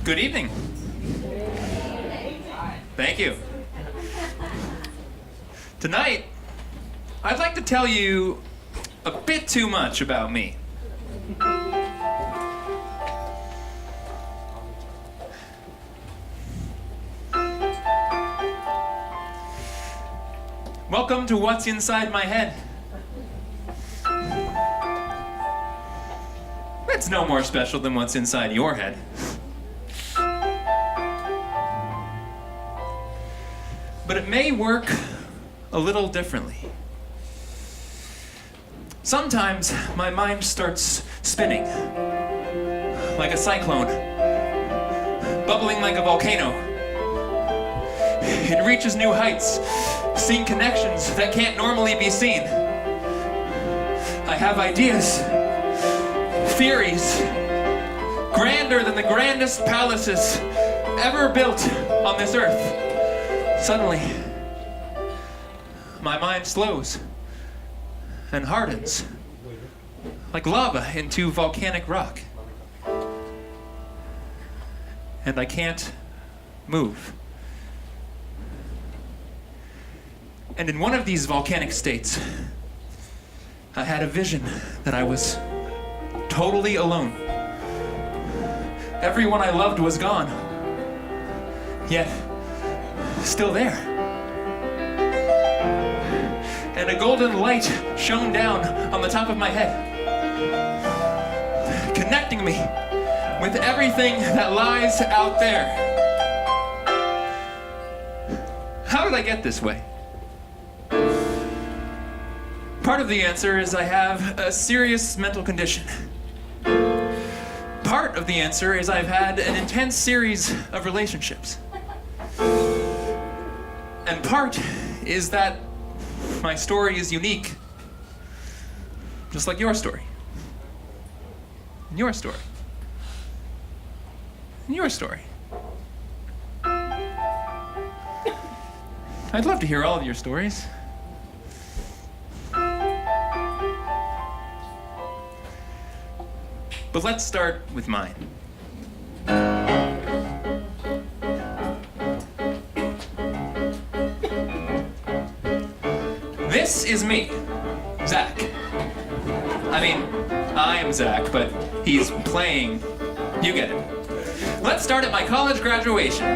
Good evening. Thank you. Tonight, I'd like to tell you a bit too much about me. Welcome to What's Inside My Head. It's no more special than what's inside your head. But it may work a little differently. Sometimes my mind starts spinning like a cyclone, bubbling like a volcano. It reaches new heights, seeing connections that can't normally be seen. I have ideas, theories, grander than the grandest palaces ever built on this earth. Suddenly, my mind slows and hardens like lava into volcanic rock. And I can't move. And in one of these volcanic states, I had a vision that I was totally alone. Everyone I loved was gone, yet still there. And a golden light shone down on the top of my head, connecting me with everything that lies out there. How did I get this way? Part of the answer is I have a serious mental condition. Part of the answer is I've had an intense series of relationships. And part is that my story is unique. Just like your story. And your story. And your story. I'd love to hear all of your stories. But let's start with mine. This is me, Zach. I mean, I'm Zach, but he's playing. You get it. Let's start at my college graduation.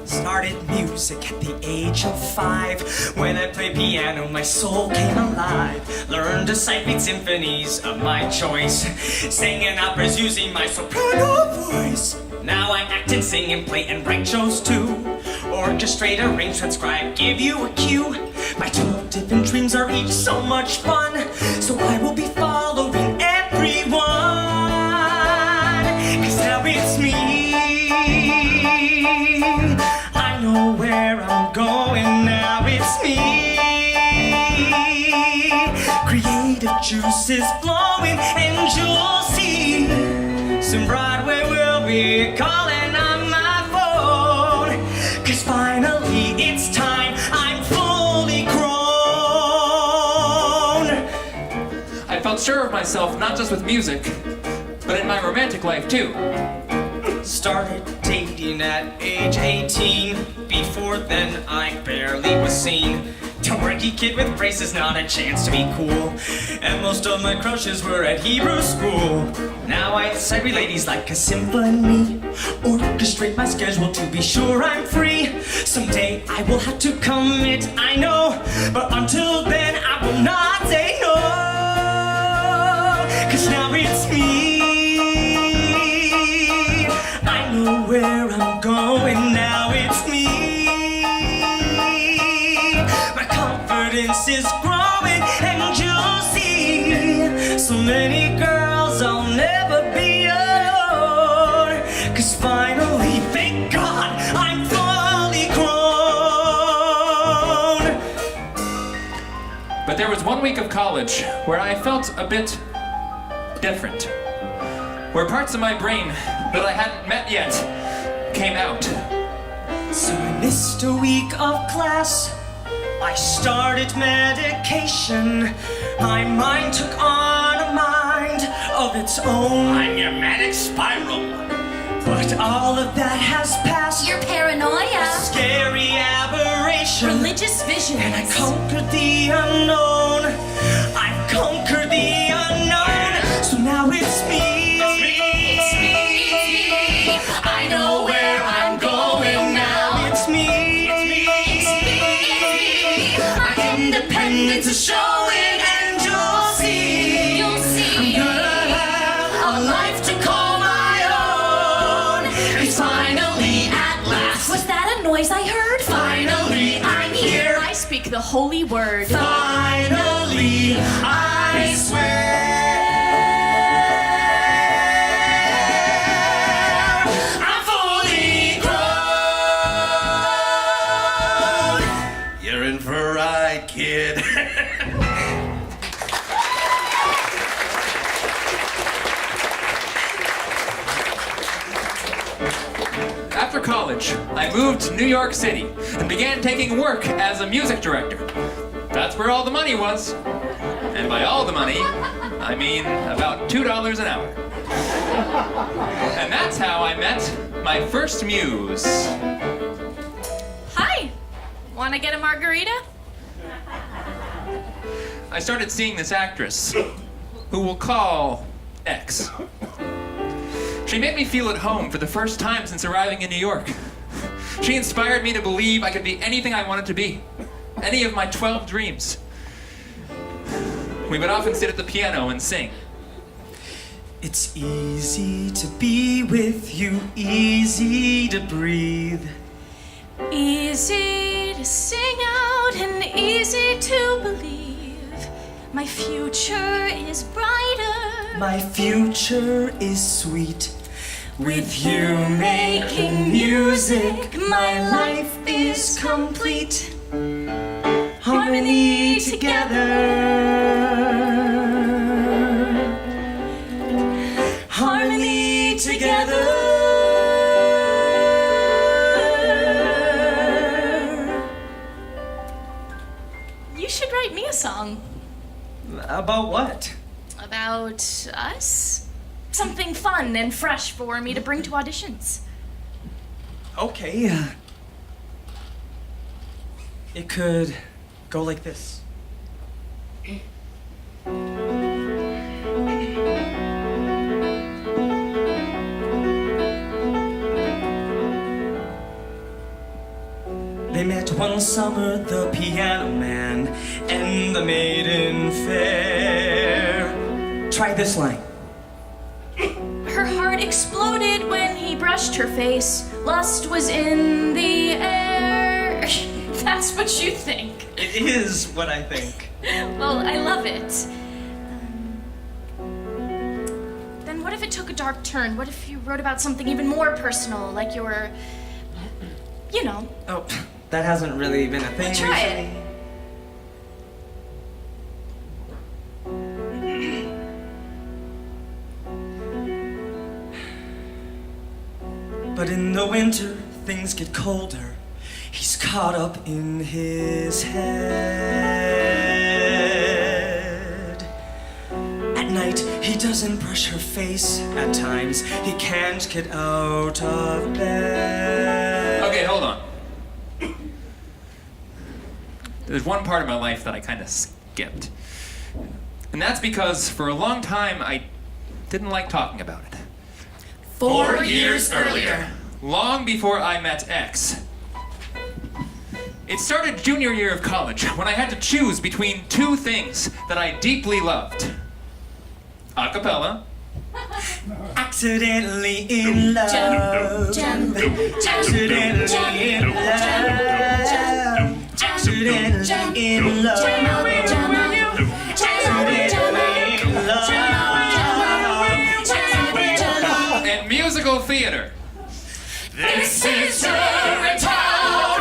Started music at the age of 5. When I played piano, my soul came alive. Learned to cite beat symphonies of my choice. Sang in operas using my soprano voice. Now I act and sing and play and write shows too. Orchestrate, arrange, transcribe, give you a cue. My 12 different dreams are each so much fun. So I will be following everyone. 'Cause now it's me. I know where I'm going, now it's me. Creative juices flowing, and you'll see. Soon Broadway will be calling on my phone. 'Cause finally it's time, I'm fully grown. I felt sure of myself, not just with music, but in my romantic life too. Started dating at age 18. Before then, I barely was seen. Dorky kid with braces, not a chance to be cool. And most of my crushes were at Hebrew school. Now I cite ladies like a symphony. Orchestrate my schedule to be sure I'm free. Someday I will have to commit, I know. But until then, I will not say no. 'Cause now it's me. Where I'm going, now it's me. My confidence is growing, and you'll see. So many girls, I'll never be alone. 'Cause finally, thank God, I'm fully grown. But there was one week of college where I felt a bit different. Where parts of my brain that I hadn't met yet came out. So I missed a week of class. I started medication. My mind took on a mind of its own. I'm your manic spiral. But But all of that has passed. Your paranoia, Scary aberration. religious visions. And I conquered the unknown. I've conquered the unknown. So now it's me. It's me. I know where I'm going now. It's me. It's me. My independence is showing, and you'll see. You'll see. I'm gonna have A life to call my own. It's finally at last. Was that a noise I heard? Finally, I'm here. I speak the holy word. finally, I swear. I'm fully grown. You're in for a ride, kid. After college, I moved to New York City and began taking work as a music director. That's where all the money was. And by all the money, I mean about $2 an hour. And that's how I met my first muse. Hi. Want to get a margarita? I started seeing this actress, who we'll call X. She made me feel at home for the first time since arriving in New York. She inspired me to believe I could be anything I wanted to be, any of my 12 dreams. We would often sit at the piano and sing. It's easy to be with you, easy to breathe. Easy to sing out and easy to believe. My future is brighter. My future is sweet. With you making music, my life is complete. Harmony together. Harmony together. You should write me a song. About what? About us? Something fun and fresh for me to bring to auditions. Okay. It could go like this. They met one summer, the piano man and the maiden fair. Try this line. Her heart exploded when he brushed her face. Lust was in the air. That's what you think. It is what I think. Well, I love it. Then what if it took a dark turn? What if you wrote about something even more personal, like your, you know, Oh, that hasn't really been a thing. try it. But in the winter, things get colder. He's caught up in his head. At night, he doesn't brush her face. At times, he can't get out of bed. Okay, hold on. There's one part of my life that I kind of skipped. And that's because for a long time I didn't like talking about it. 4 years earlier. Long before I met X. It started junior year of college when I had to choose between two things that I deeply loved. A cappella Accidentally in love. Accidentally in love. Accidentally in love. and musical theater. This is Urinetown.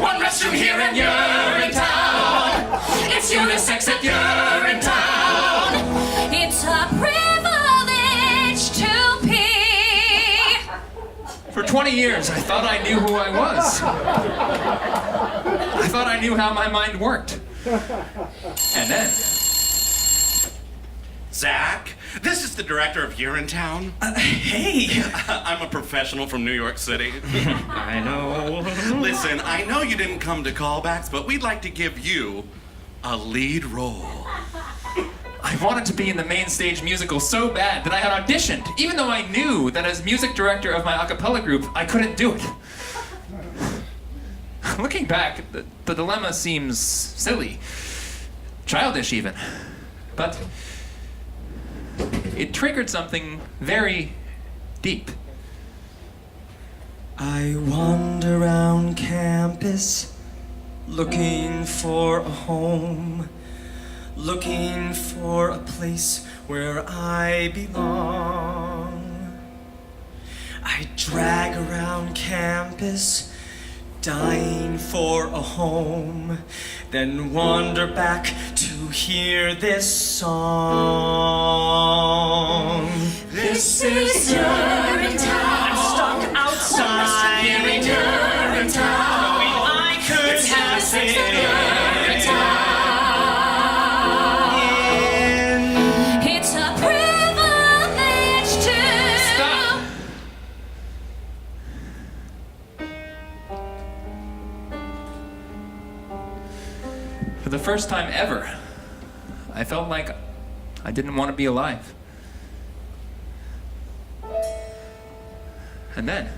One restroom here and you're in town. It's unisex at Urinetown. It's a privilege to pee. For 20 years, I thought I knew who I was. I thought I knew how my mind worked. And then, Zach, This is the director of Urinetown. Hey! I'm a professional from New York City. I know. Listen, I know you didn't come to callbacks, but we'd like to give you a lead role. I wanted to be in the main stage musical so bad that I had auditioned, even though I knew that as music director of my a cappella group, I couldn't do it. Looking back, the dilemma seems silly, childish even, but it triggered something very deep. I wander around campus looking for a home, looking for a place where I belong. I drag around campus, dying for a home, then wander back to hear this song. This is Urinetown. I'm stuck outside. Urinetown. Knowing I could have it. It's a privilege to. Stop! For the first time ever, I felt like I didn't want to be alive. And then,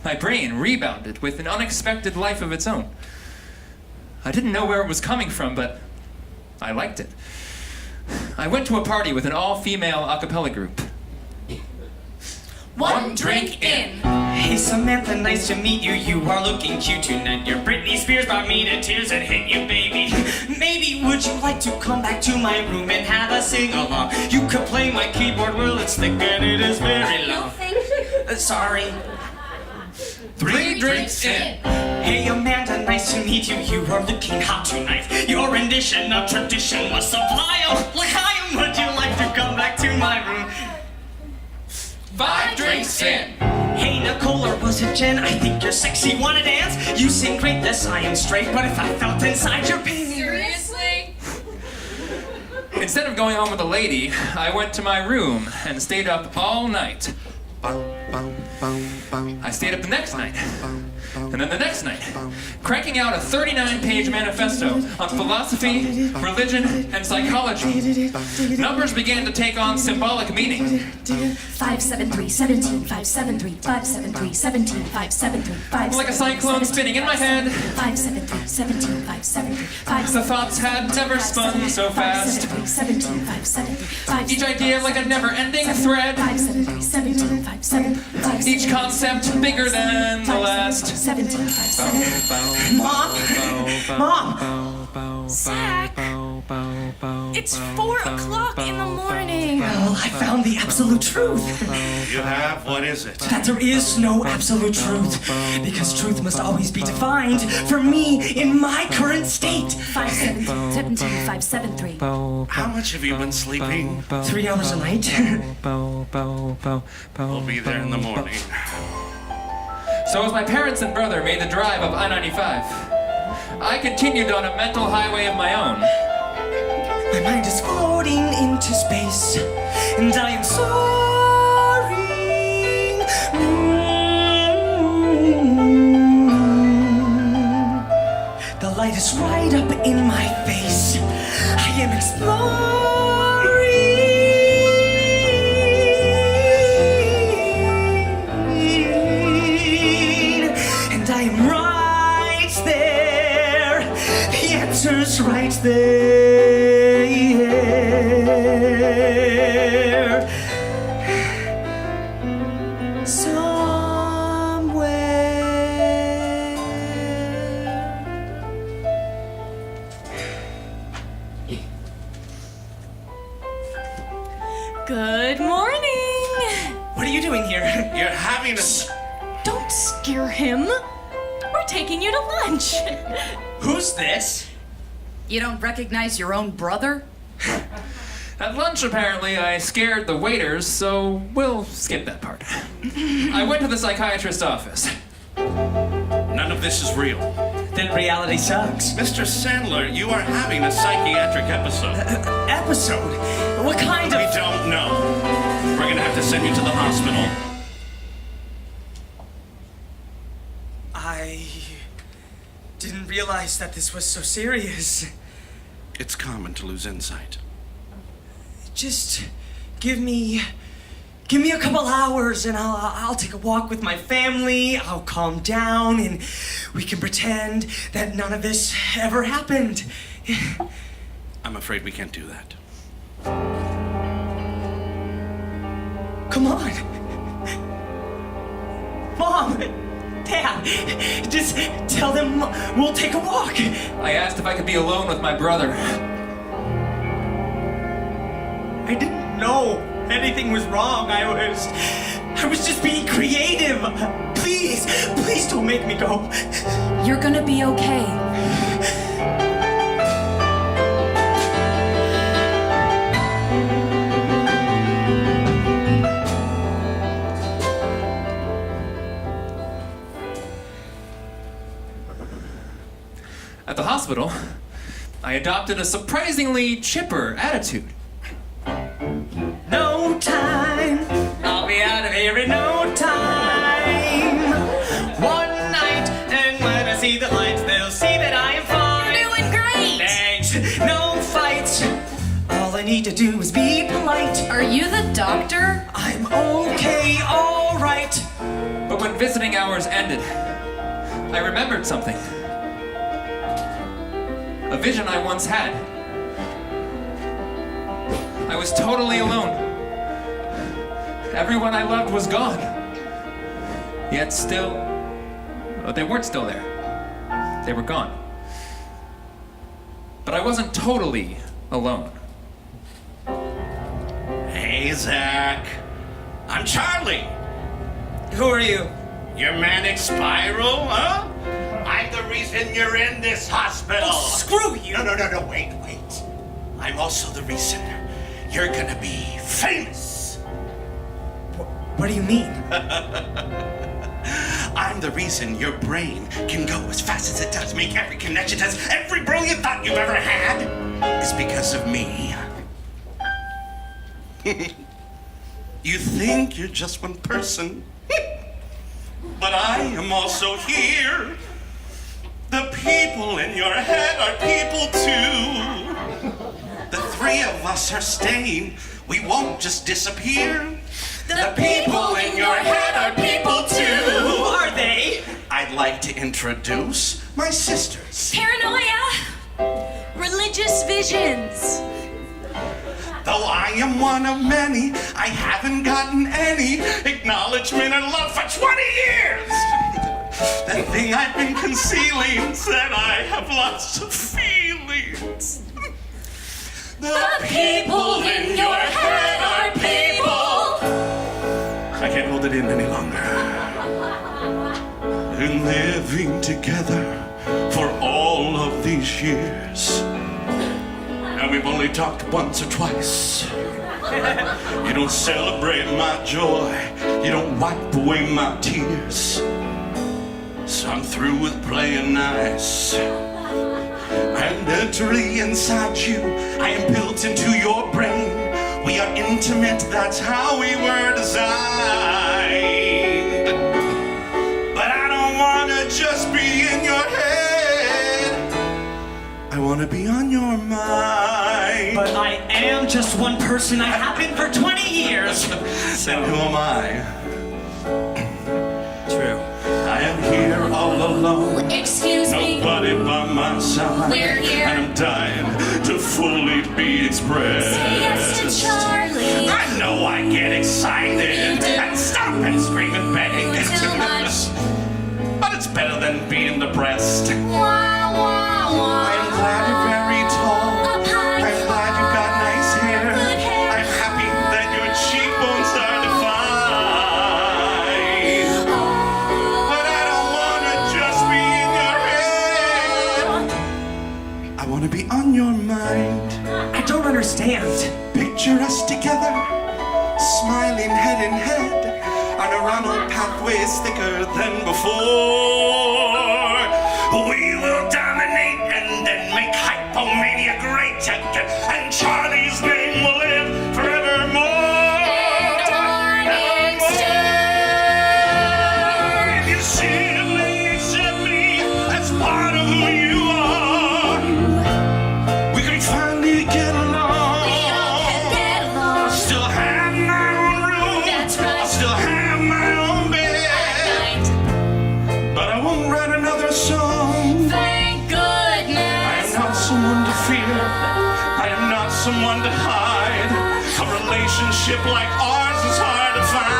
my brain rebounded with an unexpected life of its own. I didn't know where it was coming from, but I liked it. I went to a party with an all-female a cappella group. One drink in. Hey Samantha, nice to meet you. You are looking cute tonight. Your Britney Spears brought me to tears and hit you, baby. Maybe would you like to come back to my room and have a sing-along? You could play my keyboard, well it's thick and it is very long. Sorry. 3 drinks in. Hey Amanda, nice to meet you. You are looking hot tonight. Your rendition of tradition was sublime. Like I am, would you like to come back to my room? 5 drinks in. Hey Nicole, or was it Jen? I think you're sexy, wanna dance? You sing great, yes I am straight, but if I felt inside your pain. Seriously? Instead of going home with a lady, I went to my room and stayed up all night. I stayed up the next night, and then the next night, cranking out a 39-page manifesto on philosophy, religion, and psychology. Numbers began to take on symbolic meaning. 573 17 573 573 17 573 573 Like a cyclone spinning in my head, 573 17 573 the thoughts had never spun so fast. 17 573 Each idea like a never-ending thread. 573 17 573 Each concept bigger than the last. 17 573 Mom! Zach, it's 4 o'clock in the morning. Well, I found the absolute truth. You have? What is it? That there is no absolute truth. Because truth must always be defined for me in my current state. 517 573 How much have you been sleeping? 3 hours a night. We'll be there in the morning. So as my parents and brother made the drive up I-95, I continued on a mental highway of my own. My mind is floating into space, and I am soaring. The light is right up in my face. I am exploring, and I am right there. The answer's right there. Good morning. What are you doing here? You're having a... Don't scare him. We're taking you to lunch. Who's this? You don't recognize your own brother? At lunch, apparently, I scared the waiters, so we'll skip that part. I went to the psychiatrist's office. None of this is real. then reality sucks. Mr. Sandler, you are having a psychiatric episode. Episode? What kind We of... don't know. We're gonna have to send you to the hospital. I didn't realize that this was so serious. It's common to lose insight. Just give me a couple hours and I'll take a walk with my family. I'll calm down and we can pretend that none of this ever happened. I'm afraid we can't do that. Come on. Mom, Dad, just tell them we'll take a walk. I asked if I could be alone with my brother. I didn't know anything was wrong. I was just being creative. Please don't make me go. You're gonna be okay. At the hospital, I adopted a surprisingly chipper attitude. No time. I'll be out of here in no time. One night, and when I see the lights, they'll see that I am fine. Doing great! Thanks. No fights. All I need to do is be polite. Are you the doctor? I'm okay, all right. But when visiting hours ended, I remembered something. A vision I once had. I was totally alone. Everyone I loved was gone. Yet still, they weren't still there. They were gone. But I wasn't totally alone. Hey, Zach. I'm Charlie. Who are you? Your manic spiral, huh? I'm the reason you're in this hospital. Oh, screw you. No, wait. I'm also the reason you're gonna be famous. What do you mean? I'm the reason your brain can go as fast as it does, make every connection, has every brilliant thought you've ever had. It's because of me. You think you're just one person, but I am also here. The people in your head are people too. The three of us are staying. We won't just disappear. The people in your head are people Who too. are they? I'd like to introduce my sisters. Paranoia! Religious visions! Though I am one of many, I haven't gotten any acknowledgement or love for 20 years. The thing I've been concealing said I have lots of feelings. The people in your head are people. I can't hold it in any longer. Been living together for all of these years. And we've only talked once or twice. You don't celebrate my joy. You don't wipe away my tears. So I'm through with playing nice. And entering inside you, I am built into your brain. We are intimate, that's how we were designed. But I don't wanna just be in your head. I wanna be on your mind. But I am just one person. I have been for 20 years. Then who am I? True. I am here all alone. Excuse me. Nobody by my side. We're here. And I'm dying to fully be expressed. Say yes to Charlie. I know I get excited You do. and stop and scream and beg. Too much. But it's better than being depressed. Wah, wah, wah. I'm glad you're very tall. Up high. I'm glad you've got nice hair. Good hair. I'm happy that your cheekbones are defined. But I don't wanna just be in your head. I wanna be on your mind. I don't understand. Picture us together, smiling head in head. Our neuronal pathways thicker than before. We We will dominate and then make hypomania great again. And Charlie's name will live forevermore. If you simply accept me as part of who you are, we can finally get along. I still have my own room. That's right. I still have my own bed. But I won't write another song. Thank goodness. I am not someone to fear. I am not someone to hide. A relationship like ours is hard to find.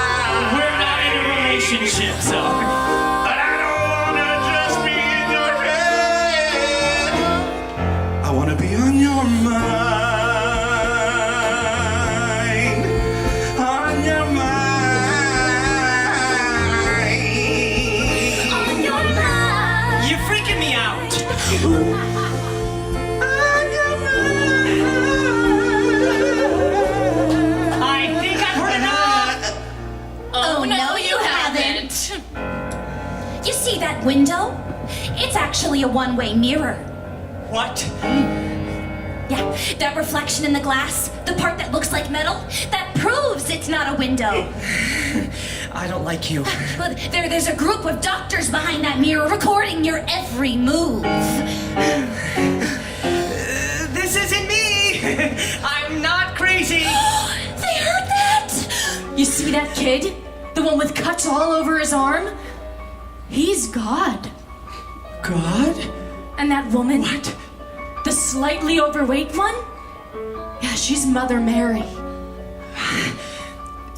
We're not in a relationship, so. But I don't wanna just be in your head. I wanna be on your mind. On your mind. On your mind. You're freaking me out. I think I've heard enough. Oh, no, you haven't. You see that window? It's actually a one-way mirror. What? Yeah, that reflection in the glass, the part that looks like metal, that proves it's not a window. I don't like you. But there's a group of doctors behind that mirror recording your every move. This isn't me. I'm not crazy. They heard that! You see that kid? The one with cuts all over his arm? He's God. God? And that woman? What? The slightly overweight one? Yeah, she's Mother Mary.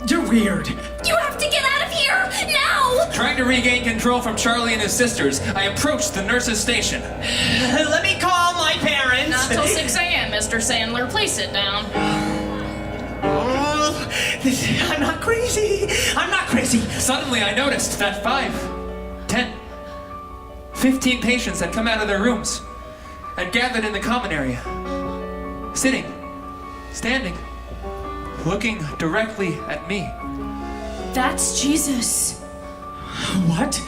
You're weird. You have to get out of here now! Trying to regain control from Charlie and his sisters, I approached the nurse's station. Let me call my parents. Not till 6 a.m., Mr. Sandler. Please sit down. I'm not crazy. I'm not crazy. Suddenly, I noticed that 5, 10, 15 patients had come out of their rooms and gathered in the common area, sitting, standing, looking directly at me. That's Jesus. What?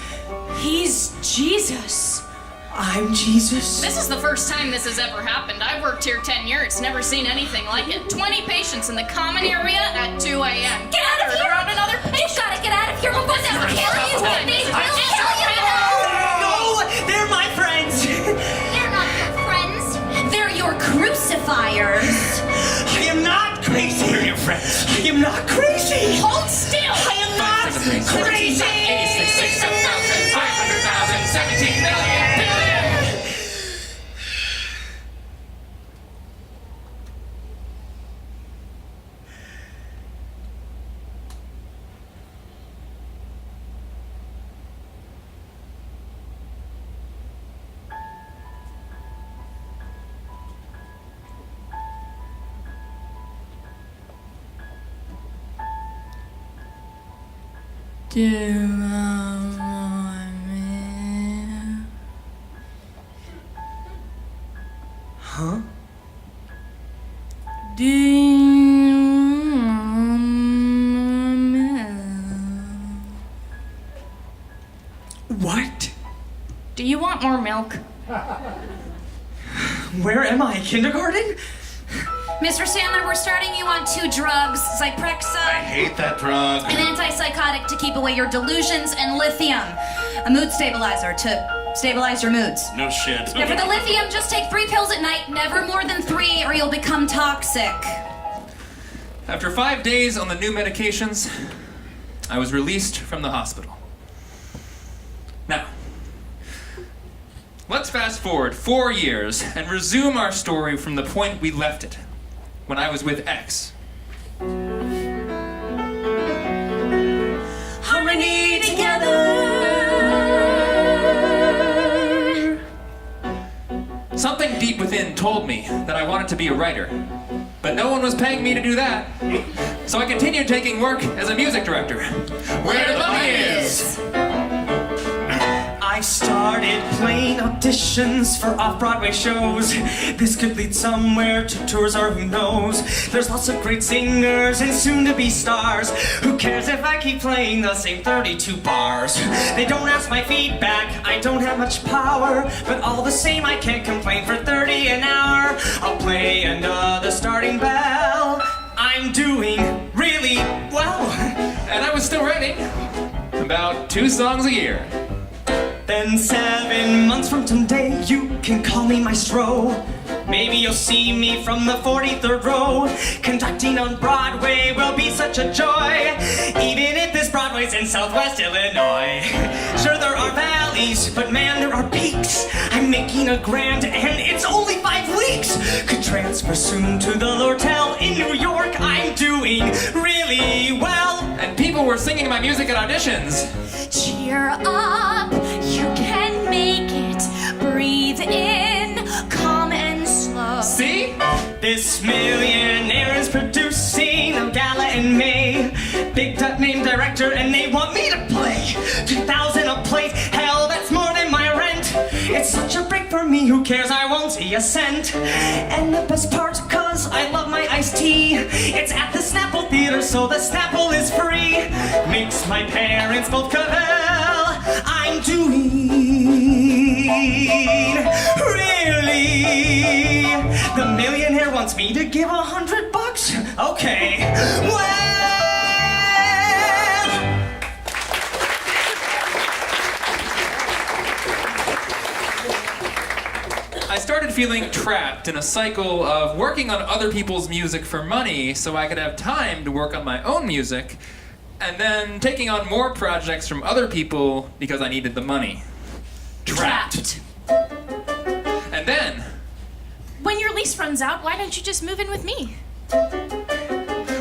He's Jesus. I'm Jesus? This is the first time this has ever happened. I've worked here 10 years, never seen anything like it. 20 patients in the common area at 2 a.m. Get out of here! Around another You gotta get out of here before they kill you! They will kill you! No, they're my friends. They're not your friends. They're your crucifiers. I am not crazy. We're your friends. I am not crazy. Hold still! I am not crazy. 86, 7,000, 500,000, 17 million, billion. Do you want me? Huh? Do you want me? What? Do you want more milk? Where am I? Kindergarten? Mr. Sandler, we're starting you on 2 drugs, Zyprexa, I hate that drug. an antipsychotic to keep away your delusions, and lithium, a mood stabilizer to stabilize your moods. No shit. Now for the lithium, just take 3 pills at night, never more than 3, or you'll become toxic. After 5 days on the new medications, I was released from the hospital. Now, let's fast forward 4 years and resume our story from the point we left it, when I was with X. Harmony together. Something deep within told me that I wanted to be a writer, but no one was paying me to do that. So I continued taking work as a music director. Where the money is! I I started playing auditions for off-Broadway shows. This could lead somewhere to tours or who knows. There's lots of great singers and soon-to-be stars. Who cares if I keep playing the same 32 bars? They don't ask my feedback, I don't have much power. But all the same I can't complain for 30 an hour. I'll play another starting bell. I'm doing really well. And I was still writing about 2 songs a year. Then 7 months from today, you can call me Maestro. Maybe you'll see me from the 43rd row. Conducting on Broadway will be such a joy, even if this Broadway's in Southwest Illinois. Sure, there are valleys, but man, there are peaks. I'm making a grand, and it's only 5 weeks. Could transfer soon to the Lortel in New York. I'm doing really well. And people were singing my music at auditions. Cheer up, you can make it. Breathe in, calm and slow. See? This millionaire is producing a gala in May. Big name director, and they want me to play. 2,000 a plate, hell, that's more than my rent. It's such a break for me, who cares, I won't see a cent. And the best part, cause I love my iced tea, it's at the Snapple Theater, so the Snapple is free. Makes my parents both cavell. I'm doing really. The millionaire wants me to give $100. Okay, well. I started feeling trapped in a cycle of working on other people's music for money so I could have time to work on my own music, and then taking on more projects from other people because I needed the money. Trapped. And then, When your lease runs out, why don't you just move in with me?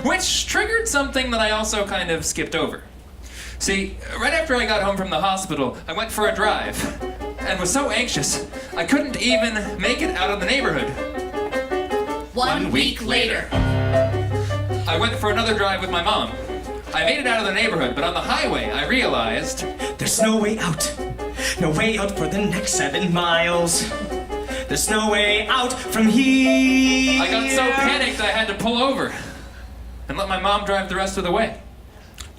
which triggered something that I also kind of skipped over. See, right after I got home from the hospital, I went for a drive and was so anxious I couldn't even make it out of the neighborhood. 1 week later. I went for another drive with my mom. I made it out of the neighborhood, but on the highway I realized There's no way out. No way out for the next 7 miles. There's no way out from here. I got so panicked I had to pull over and let my mom drive the rest of the way.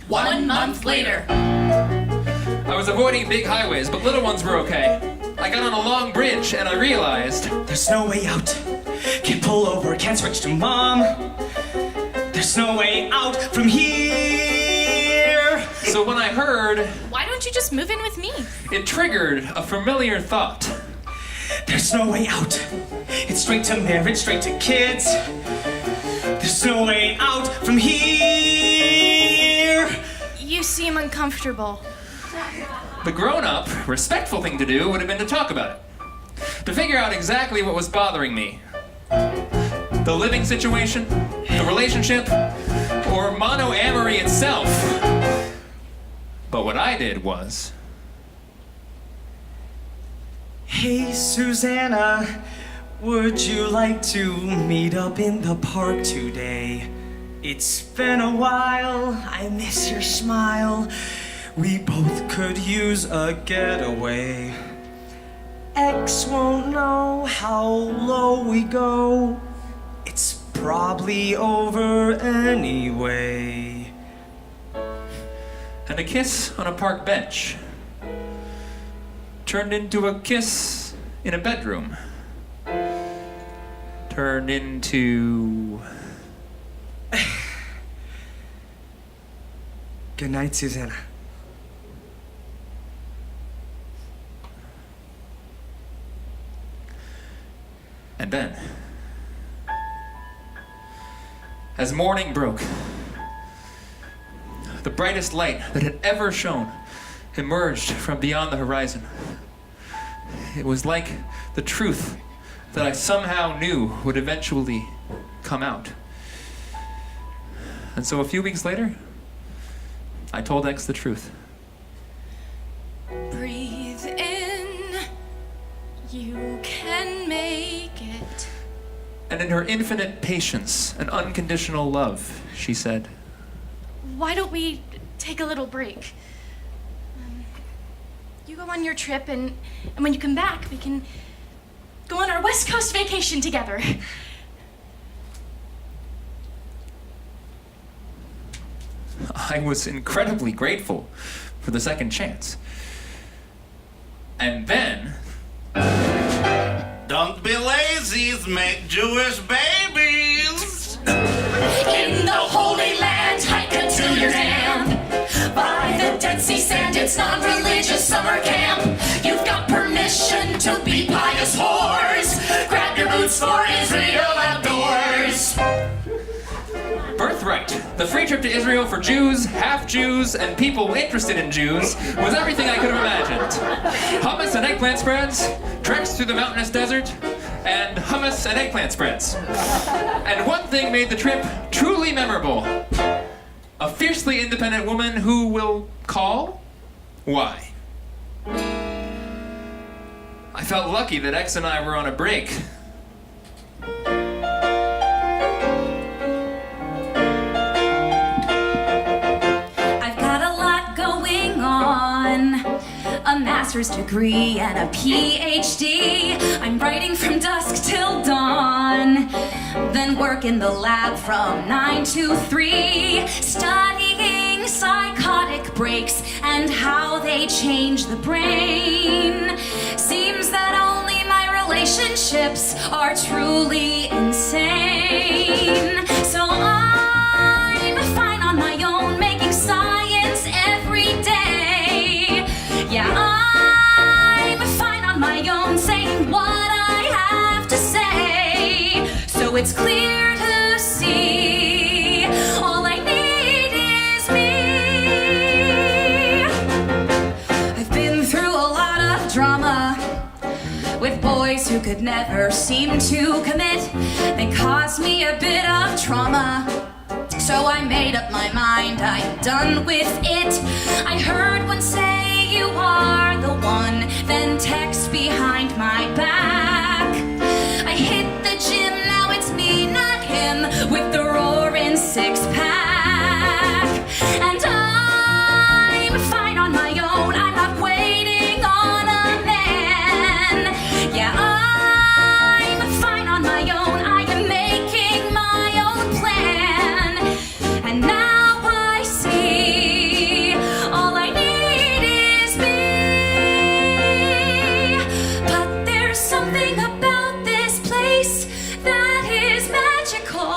1 month later. I was avoiding big highways, but little ones were okay. I got on a long bridge and I realized There's no way out. Can't pull over, can't switch to mom. There's no way out from here. so when I heard, Why don't you just move in with me? it triggered a familiar thought. There's no way out. It's straight to marriage, straight to kids. There's no way out from here. You seem uncomfortable. The grown-up, respectful thing to do would have been to talk about it. To figure out exactly what was bothering me. The living situation, the relationship, or monoamory itself. But what I did was, Hey, Susanna, would you like to meet up in the park today? It's been a while, I miss your smile. We both could use a getaway. X won't know how low we go. It's probably over anyway. and a kiss on a park bench turned into a kiss in a bedroom. Turned into... Good night, Susanna. And then, as morning broke, the brightest light that had ever shone emerged from beyond the horizon. It was like the truth that I somehow knew would eventually come out. And so a few weeks later, I told X the truth. Breathe in. You can make it. And in her infinite patience and unconditional love, she said, Why don't we take a little break? You go on your trip, and when you come back, we can go on our West Coast vacation together. I was incredibly grateful for the second chance. And then, Don't be lazy, make Jewish babies. In the Holy Land, hike until you're damned. By the Dead Sea sand, it's non-religious summer camp. You've got permission to be pious whores. Grab your boots for Israel outdoors. Birthright, the free trip to Israel for Jews, half-Jews, and people interested in Jews, was everything I could have imagined. Hummus and eggplant spreads, treks through the mountainous desert, and hummus and eggplant spreads. And one thing made the trip truly memorable. A fiercely independent woman who will call? Why? I felt lucky that X and I were on a break. A master's degree and a PhD. I'm writing from dusk till dawn, then work in the lab from 9 to 3, studying psychotic breaks and how they change the brain. Seems that only my relationships are truly insane. So I'm fine on my own, making science every day. Yeah, I'm fine on my own, saying what I have to say. So it's clear to see, all I need is me. I've been through a lot of drama with boys who could never seem to commit. They caused me a bit of trauma. So I made up my mind, I'm done with it. I heard one say you are the one, then text behind my back. I hit the gym, now it's me, not him, with the roaring six-pack. And I'm fine on my own, I'm not waiting on a man. Yeah, I'm fine on my own, I am making my own plan. And now I see, all I need is me. But there's something about this place that is magical.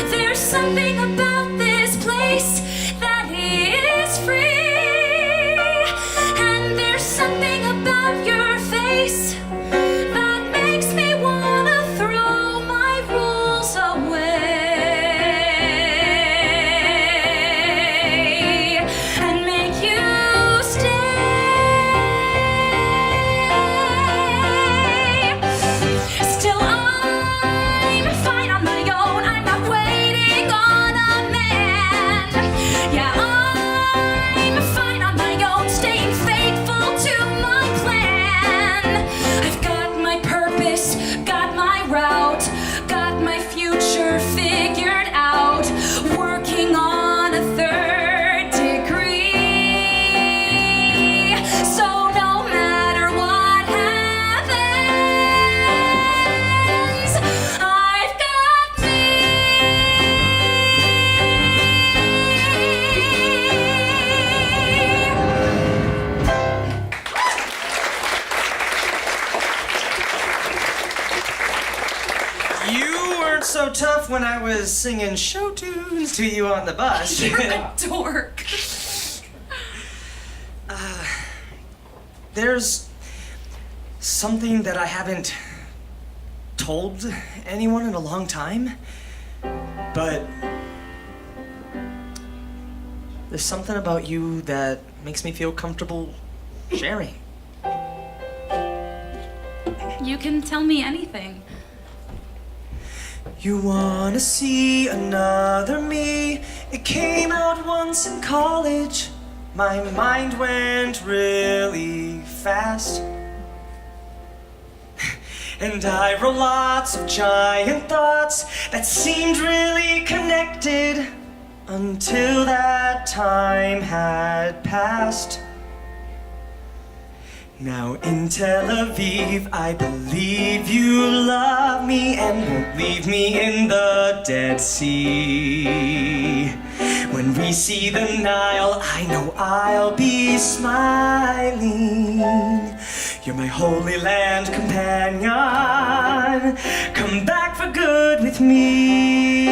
There's something about this place that is free. And there's something about your face that makes me wanna throw my rules away and make you stay. Still, I'm fine on my own, I'm not waiting on a man. Yeah, I'm fine on my own, staying faithful to my plan. I've got my purpose, got my route, got my future figured out, working on a third degree. So no matter what happens, I've got You weren't so tough when I was singing show tunes to you on the bus. You're a dork. There's something that I haven't told anyone in a long time, but there's something about you that makes me feel comfortable sharing. You can tell me anything. You wanna see another me? It came out once in college. My mind went really fast. And I wrote lots of giant thoughts that seemed really connected until that time had passed. Now in Tel Aviv, I believe you love me and won't leave me in the Dead Sea. When we see the Nile, I know I'll be smiling. You're my Holy Land companion. Come back for good with me.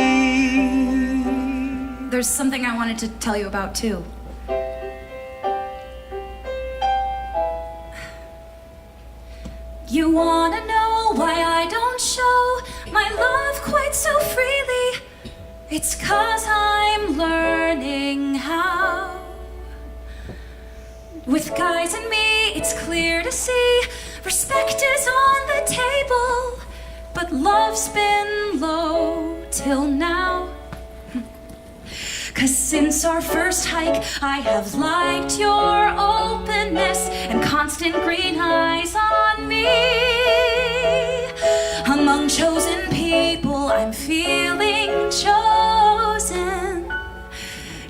There's something I wanted to tell you about, too. You wanna know why I don't show my love quite so freely? It's 'cause I'm learning how. With guys and me, it's clear to see respect is on the table, but love's been low till now. 'Cause since our first hike, I have liked your openness and constant green eyes on me. Among chosen people, I'm feeling chosen.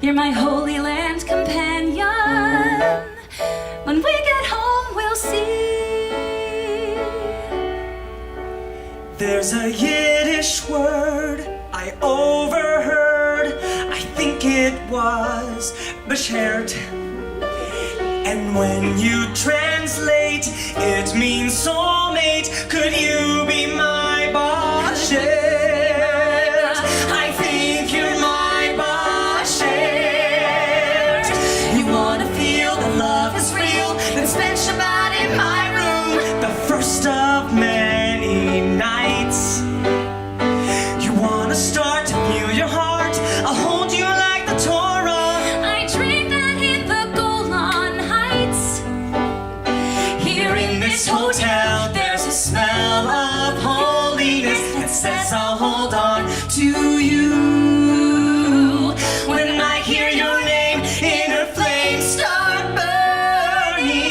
You're my Holy Land companion. When we get home, we'll see. There's a Yiddish word I overheard. I think it was beschert. And when you translate, it means soulmate. Could you be my bashet? I think you're my bashet. You wanna feel that love is real, then spend Shabbat in my room. The first of many nights. You wanna start to feel your heart. I'll hold you like the Torah. I dreamed that in the Golan Heights. Here in this hotel, there's a smell of holiness that says I'll hold on to you. When I hear your name, inner flames start burning.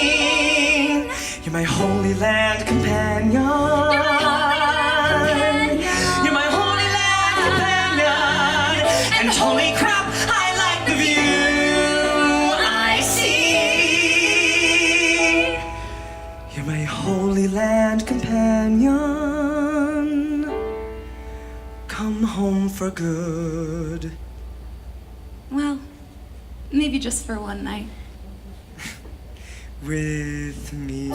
You're my Holy Land companion. You're my Holy Land companion. And holy crap, I like the view I see. You're my Holy Land companion. Come home for good. Well, maybe just for one night. With me.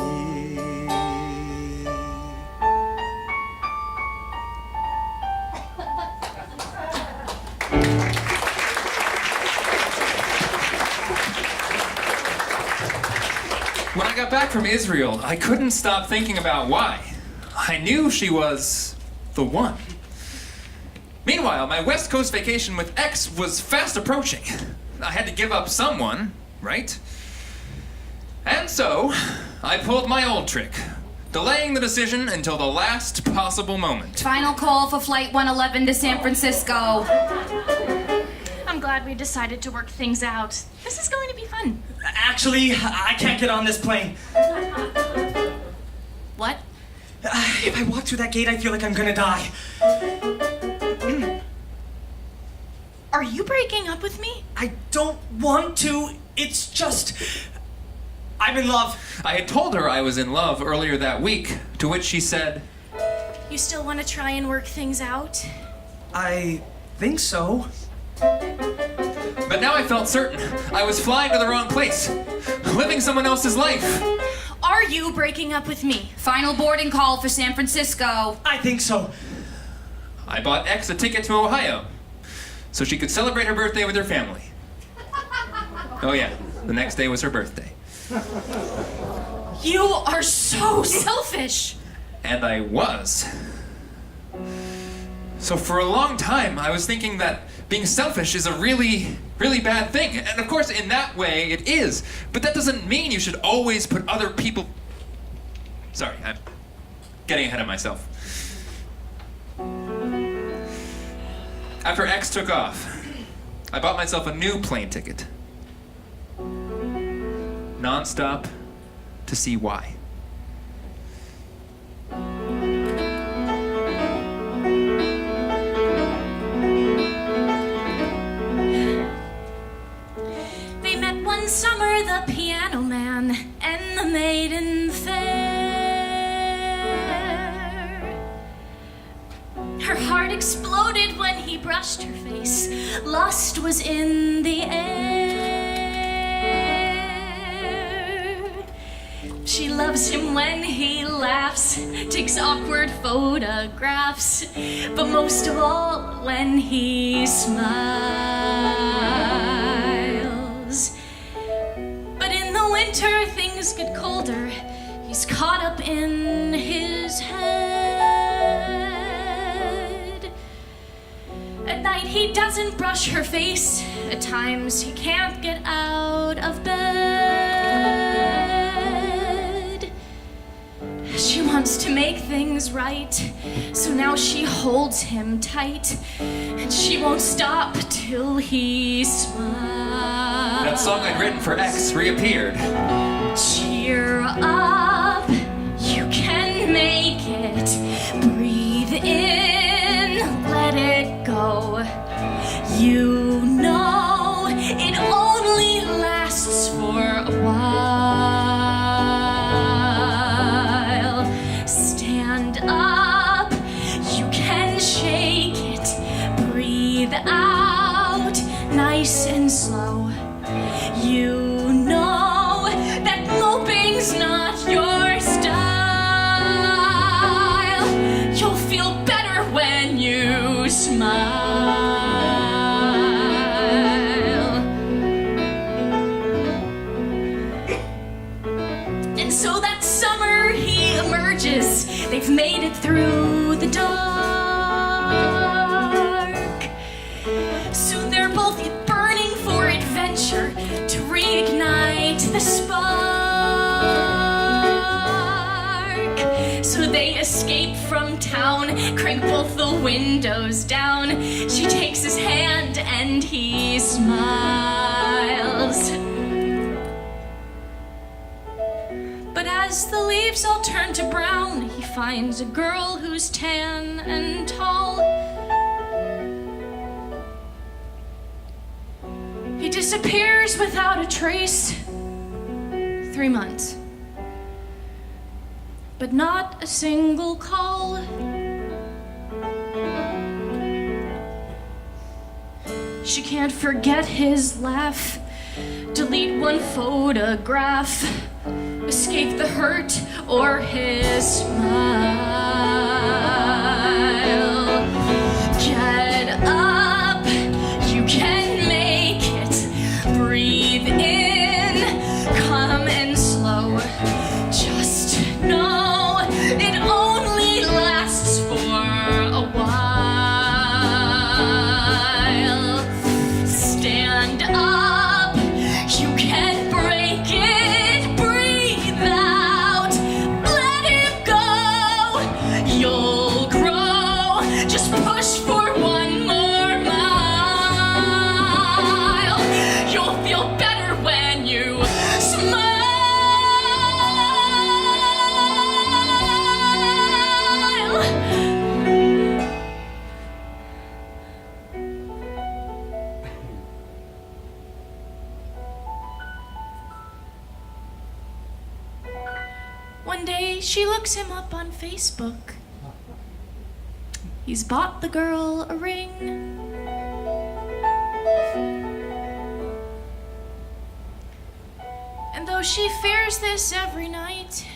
When I got back from Israel, I couldn't stop thinking about why. I knew she was the one. Meanwhile, my West Coast vacation with X was fast approaching. I had to give up someone, right? And so, I pulled my old trick, delaying the decision until the last possible moment. Final call for Flight 111 to San Francisco. I'm glad we decided to work things out. This is going to be fun. Actually, I can't get on this plane. What? If I walk through that gate, I feel like I'm gonna die. Are you breaking up with me? I don't want to. It's just. I'm in love. I had told her I was in love earlier that week, to which she said, You still want to try and work things out? I think so. but now I felt certain I was flying to the wrong place, living someone else's life. Are you breaking up with me? Final boarding call for San Francisco. I think so. I bought X a ticket to Ohio, so she could celebrate her birthday with her family. Oh yeah, the next day was her birthday. You are so selfish. And I was. So for a long time, I was thinking that being selfish is a really, really bad thing. And of course, in that way, it is. But that doesn't mean you should always put other people... Sorry, I'm getting ahead of myself. After X took off, I bought myself a new plane ticket. Non-stop to see why. They met one summer, the piano man and the maid in the heart exploded when he brushed her face. Lust was in the air. She loves him when he laughs, takes awkward photographs, but most of all when he smiles. But in the winter things get colder. He's caught up in his head. At night he doesn't brush her face. At times he can't get out of bed. She wants to make things right, so now she holds him tight, and she won't stop till he smiles. That song I'd written for X reappeared. Cheer up, you can make it. Breathe in, let it go. You know it only lasts for a while. Stand up, you can shake it. Breathe out, nice and slow. You know that moping's not your style. You'll feel better when you smile. And so that summer he emerges. They've made it through the dark. Soon they're both burning for adventure to reignite the spark. So they escape from town, crank both the windows down. She takes his hand and he smiles. But as the leaves all turn to brown, he finds a girl who's tan and tall. He disappears without a trace. 3 months. But not a single call. She can't forget his laugh, delete one photograph, escape the hurt or his smile. Get up, you can make it. Breathe in, calm and slow. Just know it only lasts for a while. Stand up, you can break it. Breathe out, let it go. You'll grow, just push for one more mile. You'll feel better when you smile. One day she looks him up on Facebook. He's bought the girl a ring. And though she fears this every night,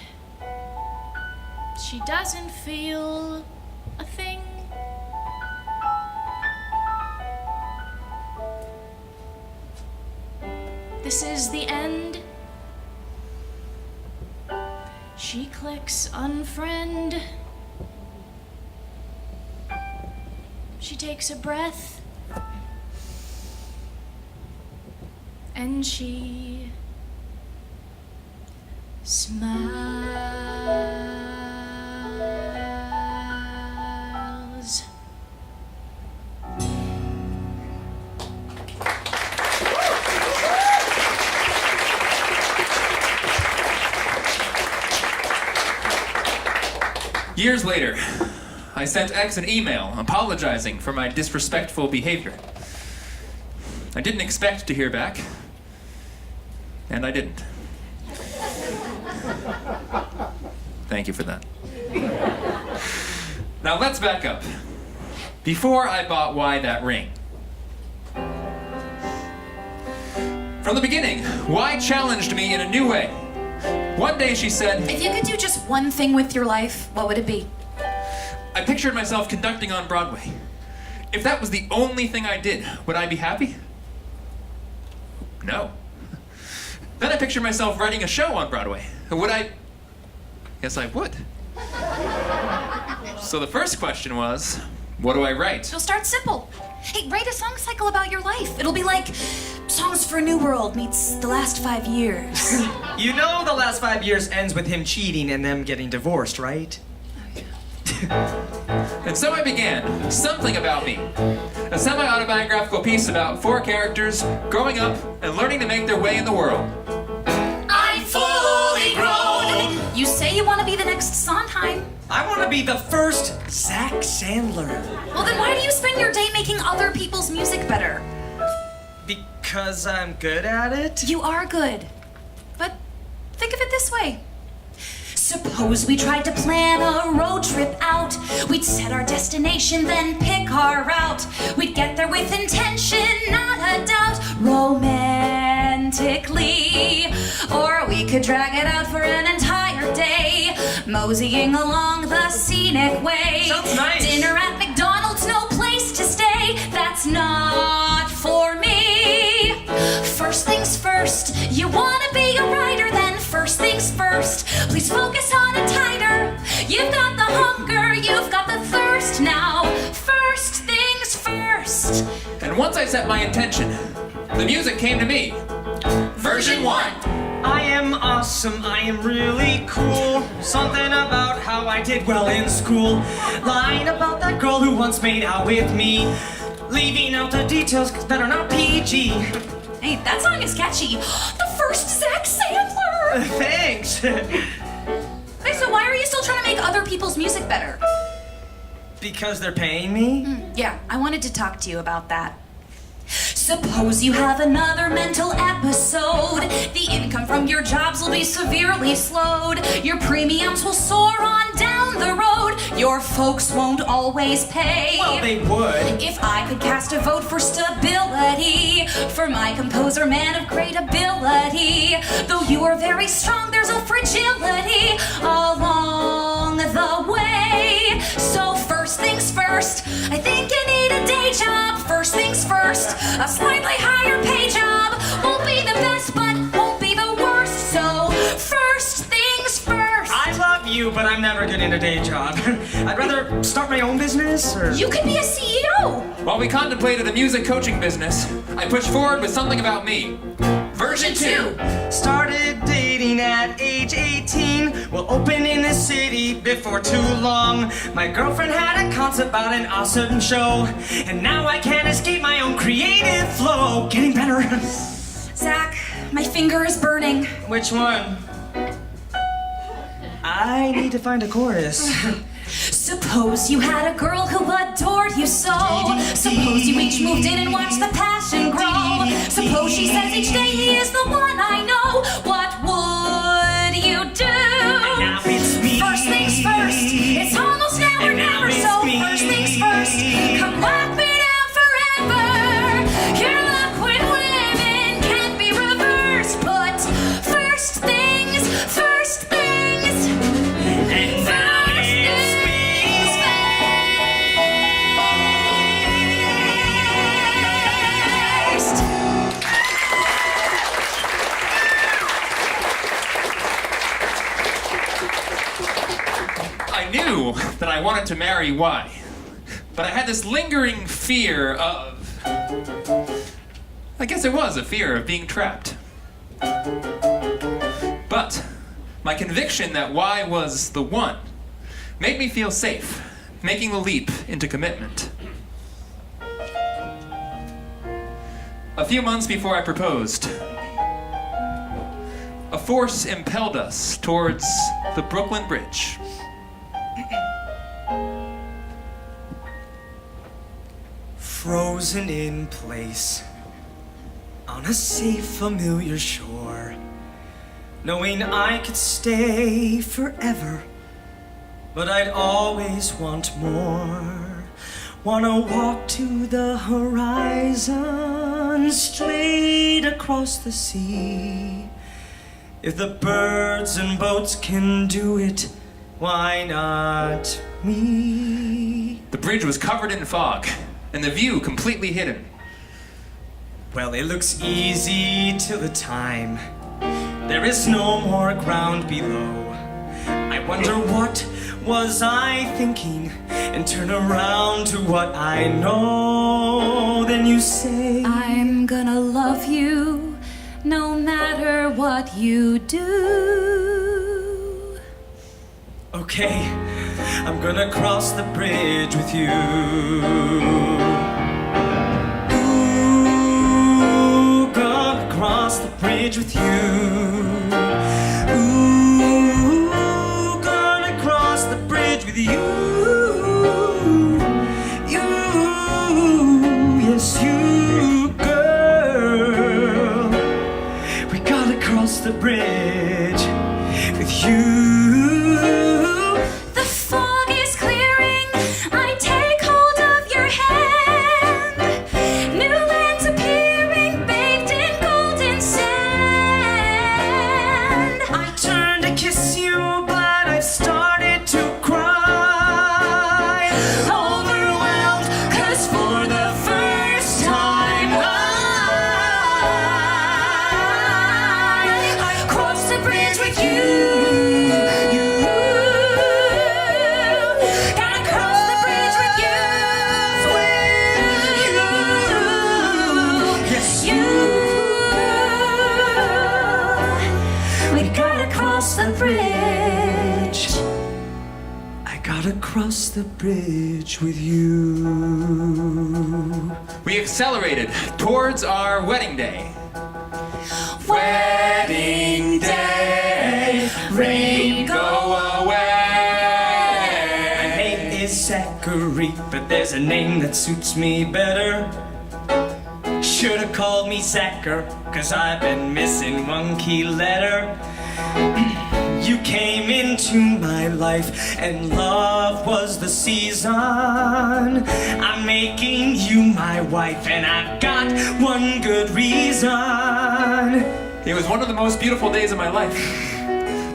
she doesn't feel a thing. This is the end. She clicks unfriend. She takes a breath. And she smiles. Years later, I sent X an email apologizing for my disrespectful behavior. I didn't expect to hear back, and I didn't. Thank you for that. Now let's back up. before I bought Y that ring. From the beginning, Y challenged me in a new way. One day she said, If you could do just one thing with your life, what would it be? I pictured myself conducting on Broadway. If that was the only thing I did, would I be happy? No. Then I pictured myself writing a show on Broadway. Would I? Yes, I would. So the first question was, what do I write? It'll start simple. Hey, write a song cycle about your life. It'll be like Songs for a New World meets The Last 5 Years. You know the last 5 years ends with him cheating and them getting divorced, right? And so I began, Something About Me, a semi-autobiographical piece about 4 characters growing up and learning to make their way in the world. I'm fully grown. You say you want to be the next Sondheim. I want to be the first Zach Sandler. Well, then why do you spend your day making other people's music better? Because I'm good at it? You are good. But think of it this way. Suppose we tried to plan a road trip out. We'd set our destination, then pick our route. We'd get there with intention, not a doubt, romantically. Or we could drag it out for an entire day, moseying along the scenic way. Sounds nice. Dinner at McDonald's, no place to stay. That's not for me. First things first, you wanna be a writer, then first things first. Please focus on it tighter. You've got the hunger, you've got the thirst now. First things first. And once I set my intention, the music came to me. Version 1. I am awesome, I am really cool. Something about how I did well in school. Line about that girl who once made out with me. Leaving out the details that are not PG. Hey, that song is catchy. The first Zach Sandler. Thanks. Hey, so why are you still trying to make other people's music better? Because they're paying me? Yeah, I wanted to talk to you about that. Suppose you have another mental episode. The income from your jobs will be severely slowed. Your premiums will soar on down the road. Your folks won't always pay. Well, they would. If I could cast a vote for stability, for my composer man of great ability, though you are very strong, there's a fragility along the way. So first things first, I think you need a day job. First things first, a slightly higher pay job. Won't be the best, but won't be the worst. So first things first. I love you, but I'm never getting a day job. I'd rather start my own business, or... You could be a CEO. While we contemplated a music coaching business, I pushed forward with Something About Me. Version 2. Started dating at age 18. We'll open in the city before too long. My girlfriend had a concept about an awesome show, and now I can't escape my own creative flow. Getting better. Zach, my finger is burning. Which one? I need to find a chorus. Suppose you had a girl who adored you so. Suppose you each moved in and watched the passion grow. Suppose she says each day he is the one I know. What would you do? Now it's me. First things first, it's almost now or And now never. it's So me. first things first, come lock me down forever. Your luck with women can't be reversed. Put first things first things. And now it's me. I knew that I wanted to marry Y, but I had this lingering fear of... I guess it was a fear of being trapped. But my conviction that Y was the one made me feel safe, making the leap into commitment. A few months before I proposed, a force impelled us towards the Brooklyn Bridge. Frozen in place on a safe, familiar shore, knowing I could stay forever, but I'd always want more. Wanna walk to the horizon, straight across the sea. If the birds and boats can do it, why not me? The bridge was covered in fog, and the view completely hidden. Well, it looks easy till the time there is no more ground below. I wonder what was I thinking, and turn around to what I know. Then you say, I'm gonna love you no matter what you do. okay, I'm gonna cross the bridge with you. Ooh, gonna cross the bridge with you. Ooh, gonna cross the bridge with you. You, yes, you, girl. We gotta cross the bridge with you. The fog is clearing. I take hold of your hand. New lands appearing, baked in golden sand. I turn to kiss you, but I've started to cry. Overwhelmed, 'cause for the first time I cross the bridge with you. Gotta cross the bridge with you. Yes, You. We gotta cross the bridge. I gotta cross the bridge with you. We accelerated towards our wedding day. Wedding day, rain go away. My name is Zachary, but there's a name that suits me better. Should've called me Zacher, 'cause I've been missing one key letter. You came into my life, and love was the season. I'm making you my wife, and I've got one good reason. It was one of the most beautiful days of my life,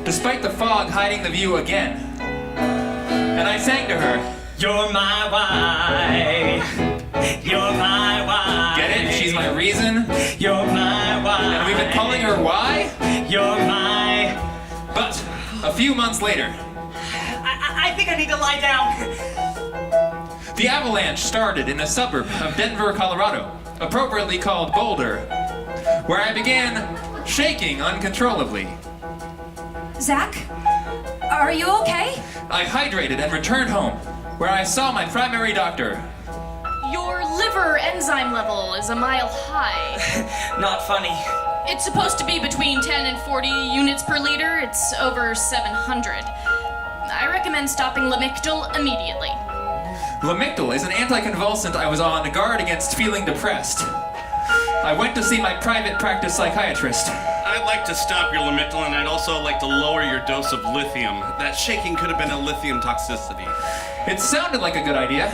despite the fog hiding the view again. And I sang to her. You're my wife. You're my wife. Get it? She's my reason. You're my wife. And we've been calling her why? You're my. But a few months later, I think I need to lie down. the avalanche started in a suburb of Denver, Colorado, appropriately called Boulder, where I began shaking uncontrollably. Zach, are you okay? I hydrated and returned home, where I saw my primary doctor. Your liver enzyme level is a mile high. Not funny. It's supposed to be between 10 and 40 units per liter. It's over 700. I recommend stopping Lamictal immediately. Lamictal is an anticonvulsant I was on to guard against feeling depressed. I went to see my private practice psychiatrist. I'd like to stop your Lamictal, and I'd also like to lower your dose of lithium. That shaking could have been a lithium toxicity. It sounded like a good idea,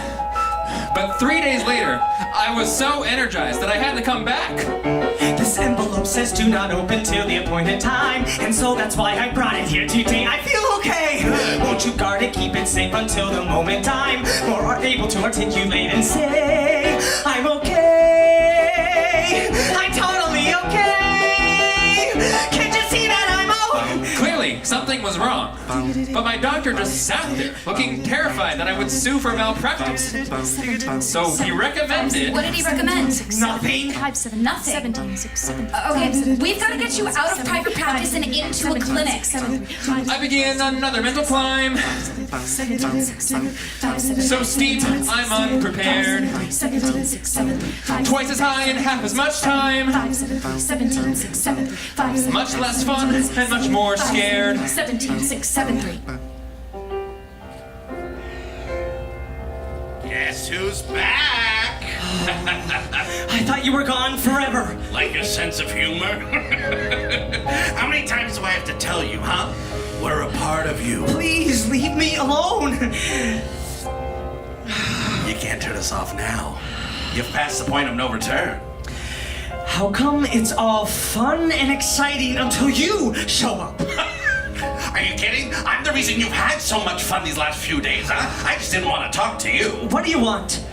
but 3 days later, I was so energized that I had to come back. This envelope says do not open till the appointed time, and so that's why I brought it here today. I feel okay. Won't you guard it, keep it safe until the moment I'm more able to articulate and say I'm okay. I'm totally okay. Can't you see that I'm Clearly, something was wrong. But my doctor just sat there, looking terrified that I would sue for malpractice. So he recommended... What did he recommend? nothing? 5, 7, Nothing. 17, 6, 7. Okay, we've got to get you out of private practice and into a clinic. I began another mental climb. So steep, I'm unprepared. 17, 6, 7, 5. Twice as high in half as much time. 17, 6, 7, 5. Much less fun and much more scared. 17, 6, 7, 3. Guess who's back? I thought you were gone forever. Like your sense of humor? How many times do I have to tell you, huh? We're a part of you. Please leave me alone. You can't turn us off now. You've passed the point of no return. How come it's all fun and exciting until you show up? Are you kidding? I'm the reason you've had so much fun these last few days, huh? I just didn't want to talk to you. What do you want?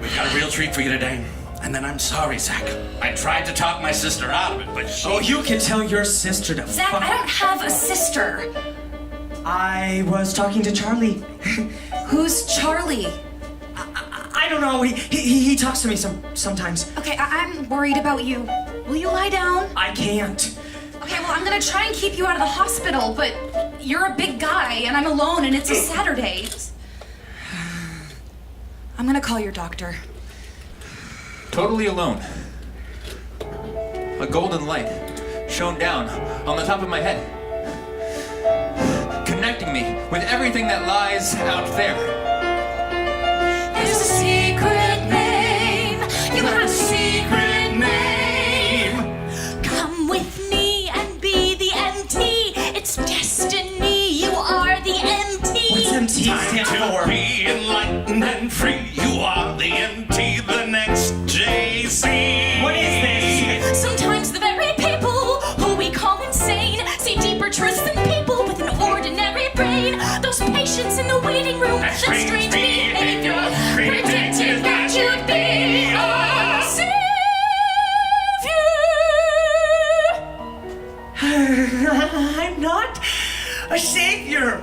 We've got a real treat for you today. And then I'm sorry, Zach. I tried to talk my sister out of it, but she... Oh, you can tell your sister to Zach, fuck. I don't have a sister. I was talking to Charlie. Who's Charlie? I don't know. He talks to me sometimes. Okay, I'm worried about you. Will you lie down? I can't. Okay, well, I'm gonna try and keep you out of the hospital, but you're a big guy and I'm alone and it's a Saturday. I'm gonna call your doctor. Totally alone. A golden light shone down on the top of my head, connecting me with everything that lies out there. There's a secret name. You have a secret name. Come with me and be the MT. It's destiny. You are the MT. What's MT stand To for? be enlightened and free, you are the MT, the next JC. What is this? Sometimes the very people who we call insane see deeper truths than people with an ordinary brain. Those patients in the waiting room, that strange behavior, predicted that you'd be a savior. I'm not a savior.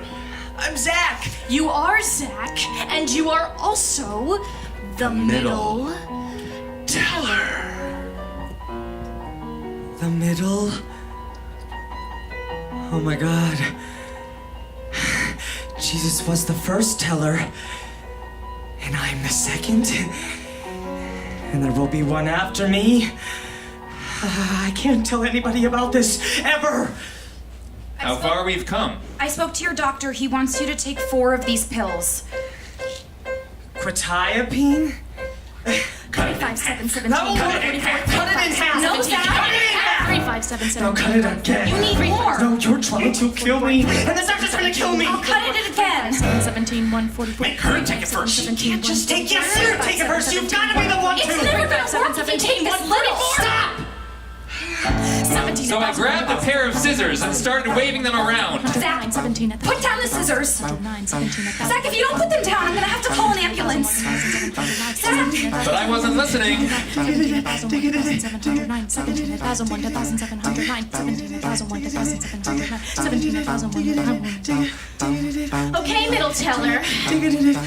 I'm Zach. You are Zach, and you are also the middle teller. The middle? Oh my God. Jesus was the first teller, and I'm the second. And there will be one after me. I can't tell anybody about this, ever. How far we've come. I spoke to your doctor. He wants you to take 4 of these pills. Quetiapine? 5, 7, 17, No, cut it in half. Cut it in half. No, Cut it in half. 3, 5, 7, 17. Now cut it again. You need more. No, you're trying to kill me, and the doctor's gonna kill me. I'll cut it again. 17, 144. Make her take it first. You can't just take it. Here, take it first. You've got to be the one It's to. never gonna work if you take this little. Stop! 17, So I grabbed a pair of scissors and started waving them around. Zach, 17, put down the scissors. 9, 17, Zach, if you don't put them down, I'm gonna have to call an ambulance. Zach, But I wasn't listening. 17,709, 17,001, 2,709, 17,001, Okay, middle teller.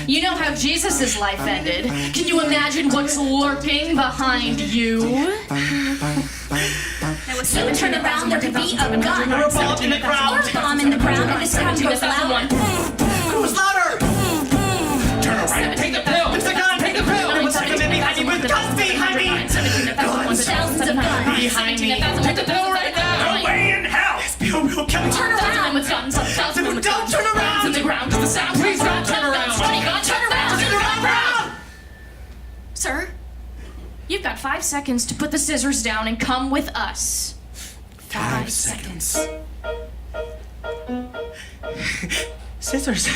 You know how Jesus' life ended. Can you imagine what's lurking behind you? soon turn around, there could be a gun. Or a bomb in the Or ground. a bomb in the ground, and this time goes loud. Who's louder? Turn around. Take the pill! It's a gun. Take the pill! What's happening behind me? With guns behind me. Thousands of guns. Behind me. Take the pill right now! Away in hell. Bill will kill me. Turn around. With guns, Don't turn around. in the ground to the south. Please don't turn around! Turn around. Sir, you've got 5 seconds to put the scissors down and come with us. 5 seconds. Scissors.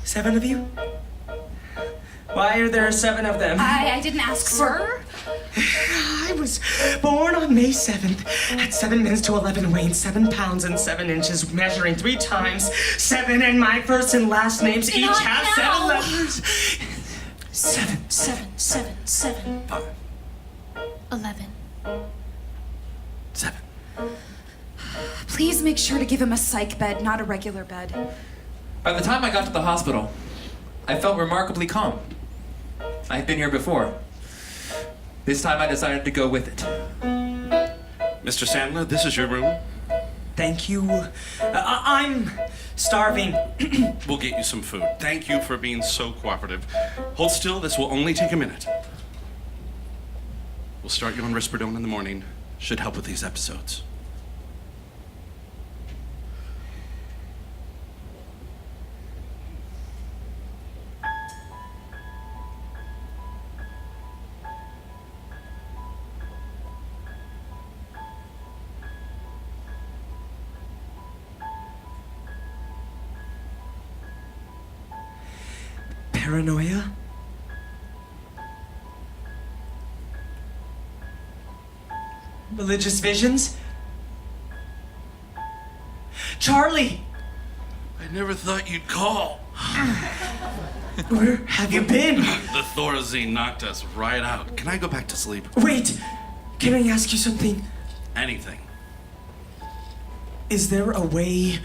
Seven of you? Why are there 7 of them? I didn't ask for. I was born on May 7th at 7 minutes to 11, weighing 7 pounds and 7 inches, measuring 3 times 7, and my first and last names each Not have now. 7 letters. 7. 7. 11. 7. Please make sure to give him a psych bed, not a regular bed. By the time I got to the hospital, I felt remarkably calm. I had been here before. This time I decided to go with it. Mr. Sandler, this is your room. Thank you. I'm starving. We'll get you some food. Thank you for being so cooperative. Hold still, this will only take a minute. We'll start you on Risperidone in the morning. Should help with these episodes. Paranoia? Religious visions? Charlie! I never thought you'd call. Where have you been? The Thorazine knocked us right out. Can I go back to sleep? Wait! Can I ask you something? Anything. Is there a way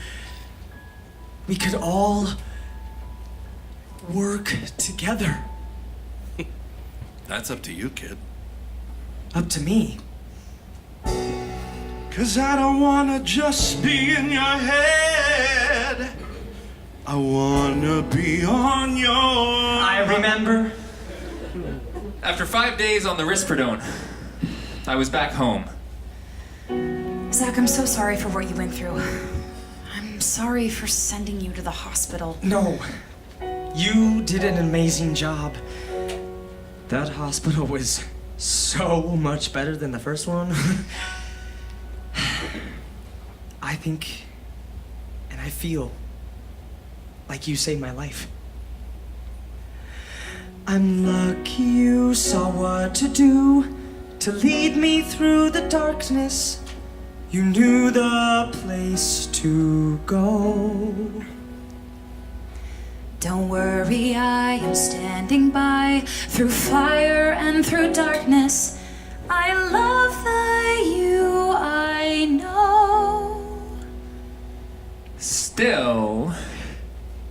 we could all work together? That's up to you, kid. Up to me. 'Cause I don't wanna just be in your head. I wanna be on your... I remember. After 5 days on the Risperidone, I was back home. Zach, I'm so sorry for what you went through. I'm sorry for sending you to the hospital. No. You did an amazing job. That hospital was so much better than the first one. I think and I feel like you saved my life. I'm lucky you saw what to do to lead me through the darkness. You knew the place to go. Don't worry, I am standing by through fire and through darkness. I love the you I know. Still,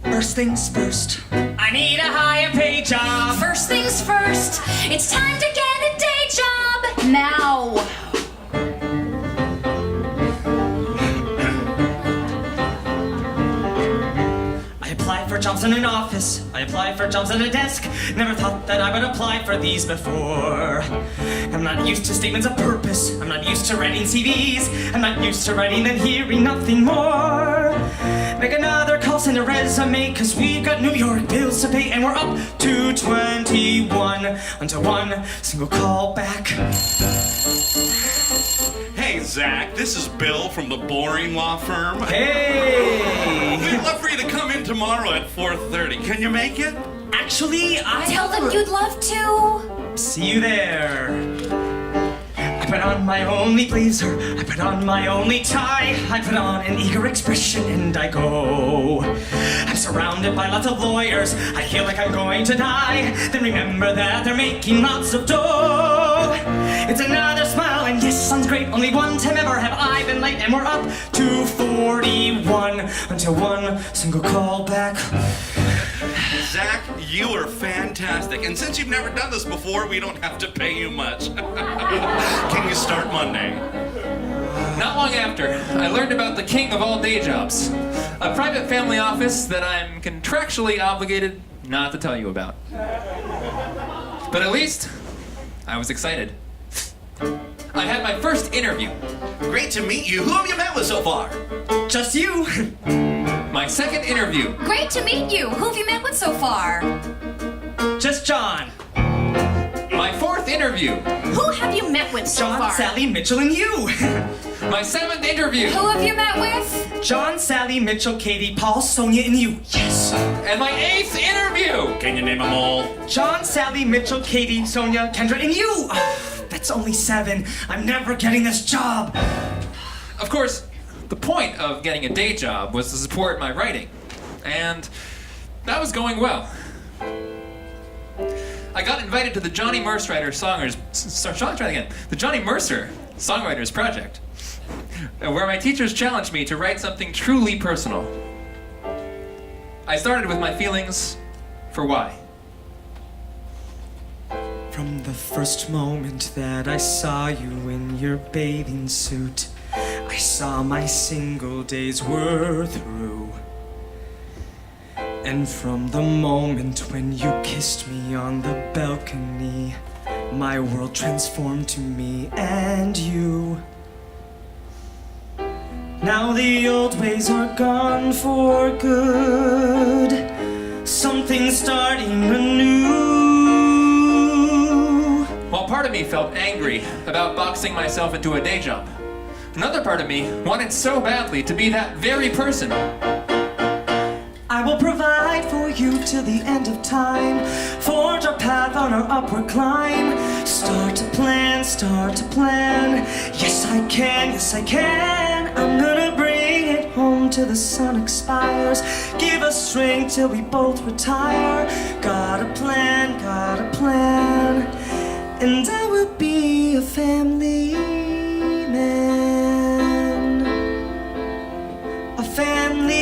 First things first. I need a higher pay job. First things first, it's time to get a day job now. I applied for jobs in an office. I applied for jobs at a desk. Never thought that I would apply for these before. I'm not used to statements of purpose. I'm not used to writing CVs. I'm not used to writing and hearing nothing more. Make another call, send a resume, 'cause we've got New York bills to pay, and we're up to 21 until one single call back. Hey, Zach, this is Bill from the Boring Law Firm. Hey! We'd love for you to come in tomorrow at 4:30. Can you make it? Actually, Tell them you'd love to. see you there. I put on my only blazer, I put on my only tie, I put on an eager expression and I go. I'm surrounded by lots of lawyers, I feel like I'm going to die. Then remember that they're making lots of dough. It's another smile and yes, sounds great. Only one time ever have I been late, and we're up to 41 until one single call back. Zach, you are fantastic. And since you've never done this before, we don't have to pay you much. Can you start Monday? not long after, I learned about the king of all day jobs, a private family office that I'm contractually obligated not to tell you about. But at least, I was excited. I had my first interview. Great to meet you. Who have you met with so far? Just you. My second interview. Great to meet you. Who have you met with so far? Just John. My fourth interview. Who have you met with so John, far? Sally, Mitchell, and you. My seventh interview. Who have you met with? John, Sally, Mitchell, Katie, Paul, Sonia, and you. Yes. And my eighth interview. Can you name them all? John, Sally, Mitchell, Katie, Sonia, Kendra, and you. That's only 7. I'm never getting this job. Of course, the point of getting a day job was to support my writing. And that was going well. I got invited to the Johnny Mercer Songwriters Project, where my teachers challenged me to write something truly personal. I started with my feelings for why. From the first moment that I saw you in your bathing suit, I saw my single days were through. And from the moment when you kissed me on the balcony, my world transformed to me and you. Now the old ways are gone for good. Something's starting anew. While part of me felt angry about boxing myself into a day job, another part of me wanted so badly to be that very person. I will provide for you till the end of time. Forge our path on our upward climb. Start to plan, start to plan. Yes, I can, yes, I can. I'm gonna bring it home till the sun expires. Give us strength till we both retire. Got a plan, and I will be a family man. A family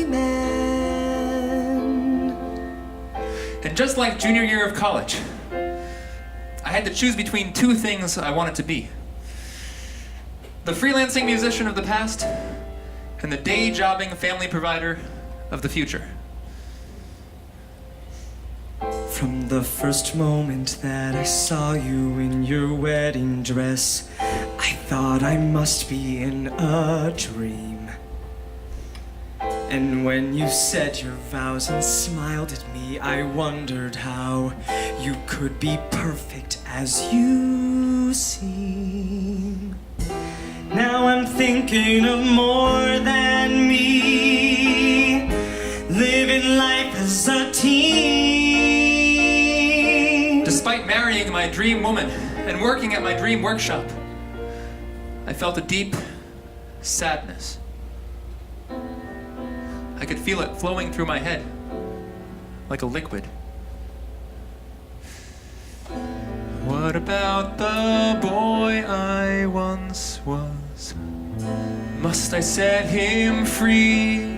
man. And just like junior year of college, I had to choose between two things I wanted to be: the freelancing musician of the past and the day-jobbing family provider of the future. From the first moment that I saw you in your wedding dress, I thought I must be in a dream. And when you said your vows and smiled at me, I wondered how you could be perfect as you seem. Now I'm thinking of more than me, living life as a team. Despite marrying my dream woman and working at my dream workshop, I felt a deep sadness. I could feel it flowing through my head like a liquid. What about the boy I once was? Must I set him free?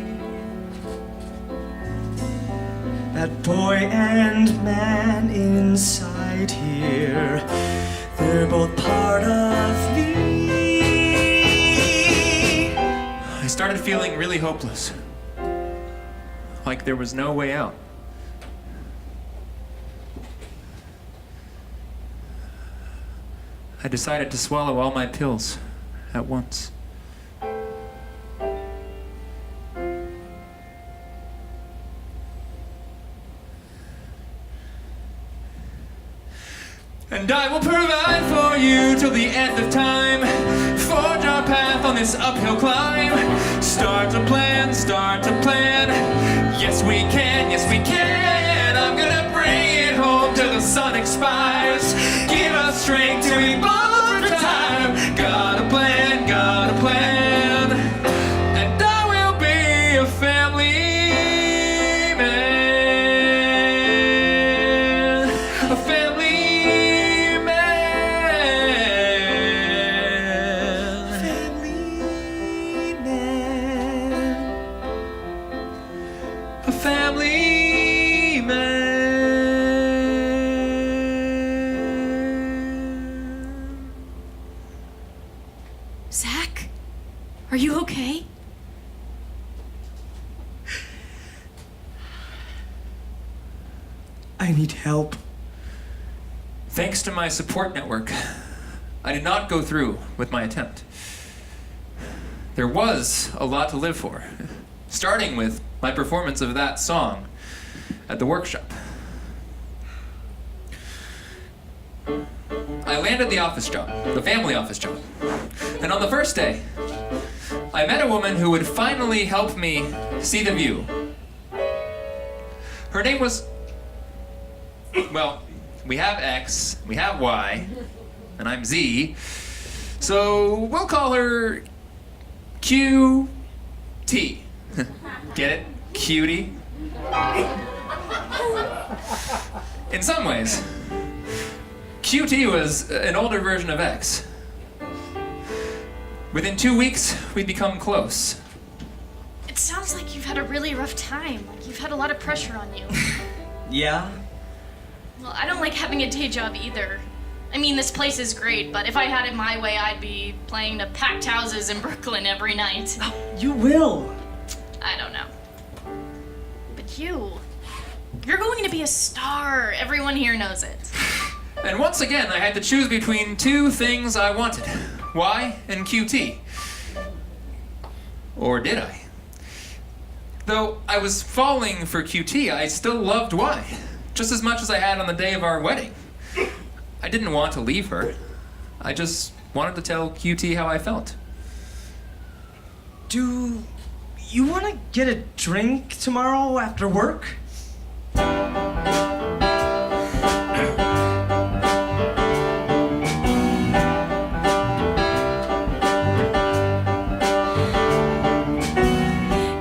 That boy and man inside here, they're both part of me. I started feeling really hopeless, like there was no way out. I decided to swallow all my pills at once. And I will provide for you till the end of time. Forge our path on this uphill climb. Start to plan, yes we can, yes we can. I'm gonna bring it home till the sun expires. Give us strength till we both retire. Got a plan, and I will be a family man. A family a family man. Zach, are you okay? I need help. Thanks to my support network, I did not go through with my attempt. There was a lot to live for, starting with my performance of that song at the workshop. I landed the office job, the family office job. And on the first day, I met a woman who would finally help me see the view. Her name was, well, we have X, we have Y, and I'm Z. So we'll call her QT. Get it? Cutie? In some ways, QT was an older version of X. Within 2 weeks, we'd become close. It sounds like you've had a really rough time. Like you've had a lot of pressure on you. Yeah? Well, I don't like having a day job either. I mean, this place is great, but if I had it my way, I'd be playing to packed houses in Brooklyn every night. Oh, you will. I don't know. But you're going to be a star. Everyone here knows it. And once again, I had to choose between two things I wanted: Y and QT. Or did I? Though I was falling for QT, I still loved Y, just as much as I had on the day of our wedding. I didn't want to leave her. I just wanted to tell QT how I felt. Do you want to get a drink tomorrow after work?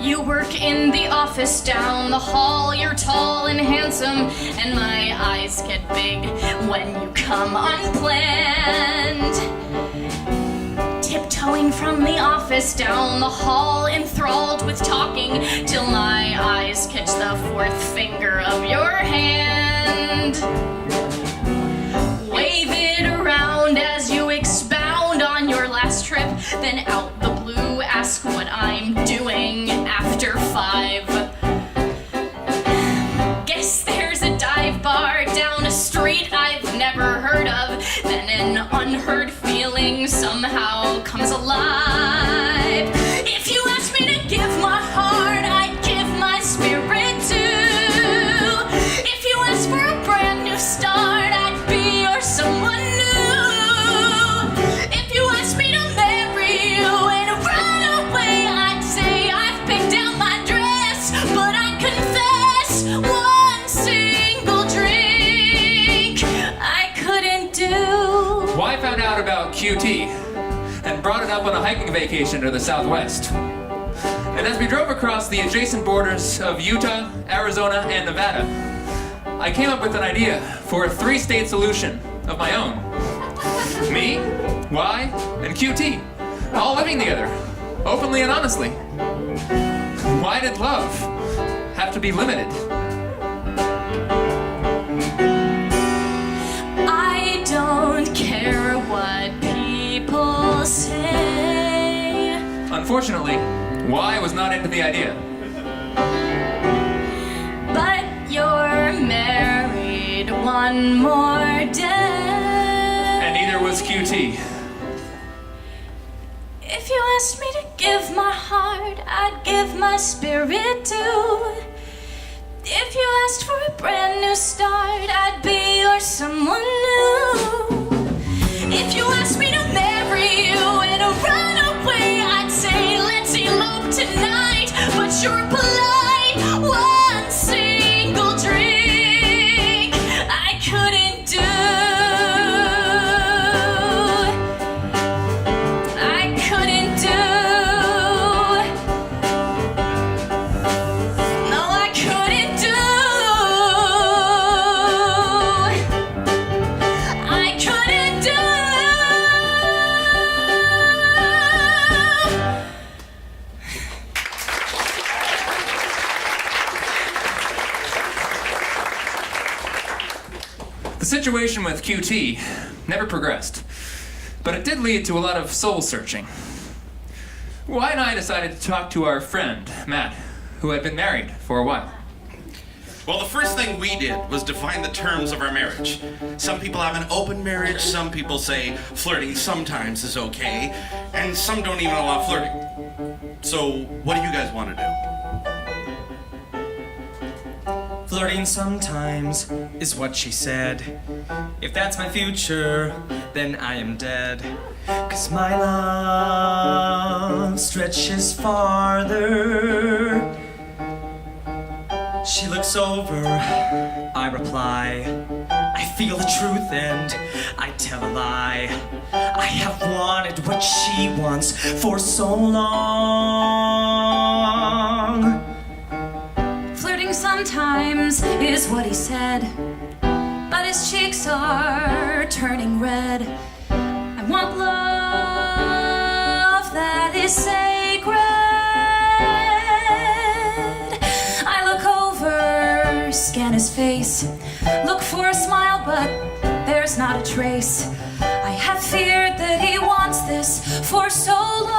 You work in the office down the hall. You're tall and handsome, and my eyes get big when you come unplanned. Tiptoeing from the office down the hall, enthralled with talking, till my eyes catch the fourth finger of your hand. Wave it around as you expound on your last trip, then out the blue ask what I'm doing after 5. Guess there's a dive bar down a street I've never heard of, then an unheard feeling somehow comes alive. If you ask me to give my heart, I'd give my spirit too. If you ask for a brand new start, I'd be your someone new. If you ask me to marry you and run away, I'd say I've picked out my dress, but I confess one single drink I couldn't do. Well, I found out about QT and brought it up on a hiking vacation to the southwest. And as we drove across the adjacent borders of Utah, Arizona, and Nevada, I came up with an idea for a 3-state solution of my own. Me, Y, and QT, all living together, openly and honestly. Why did love have to be limited? I don't care what people say. Unfortunately, Y was not into the idea. But you're married one more day. And neither was QT. If you asked me to give my heart, I'd give my spirit too. If you asked for a brand new start, I'd be your someone new. If you asked me to marry you and run away, I'd say let's elope tonight. But you're polite, one single drink I couldn't do. I couldn't do. No, I couldn't do. I couldn't do. The situation with QT never progressed, but it did lead to a lot of soul searching. Y and I decided to talk to our friend, Matt, who had been married for a while. Well, the first thing we did was define the terms of our marriage. Some people have an open marriage, some people say flirting sometimes is okay, and some don't even allow flirting. So, what do you guys want to do? Flirting sometimes is what she said. If that's my future, then I am dead. 'Cause my love stretches farther. She looks over, I reply. I feel the truth and I tell a lie. I have wanted what she wants for so long. Flirting sometimes is what he said, but his cheeks are turning red. I want love that is sacred. I look over, scan his face, look for a smile, but there's not a trace. I have feared that he wants this for so long.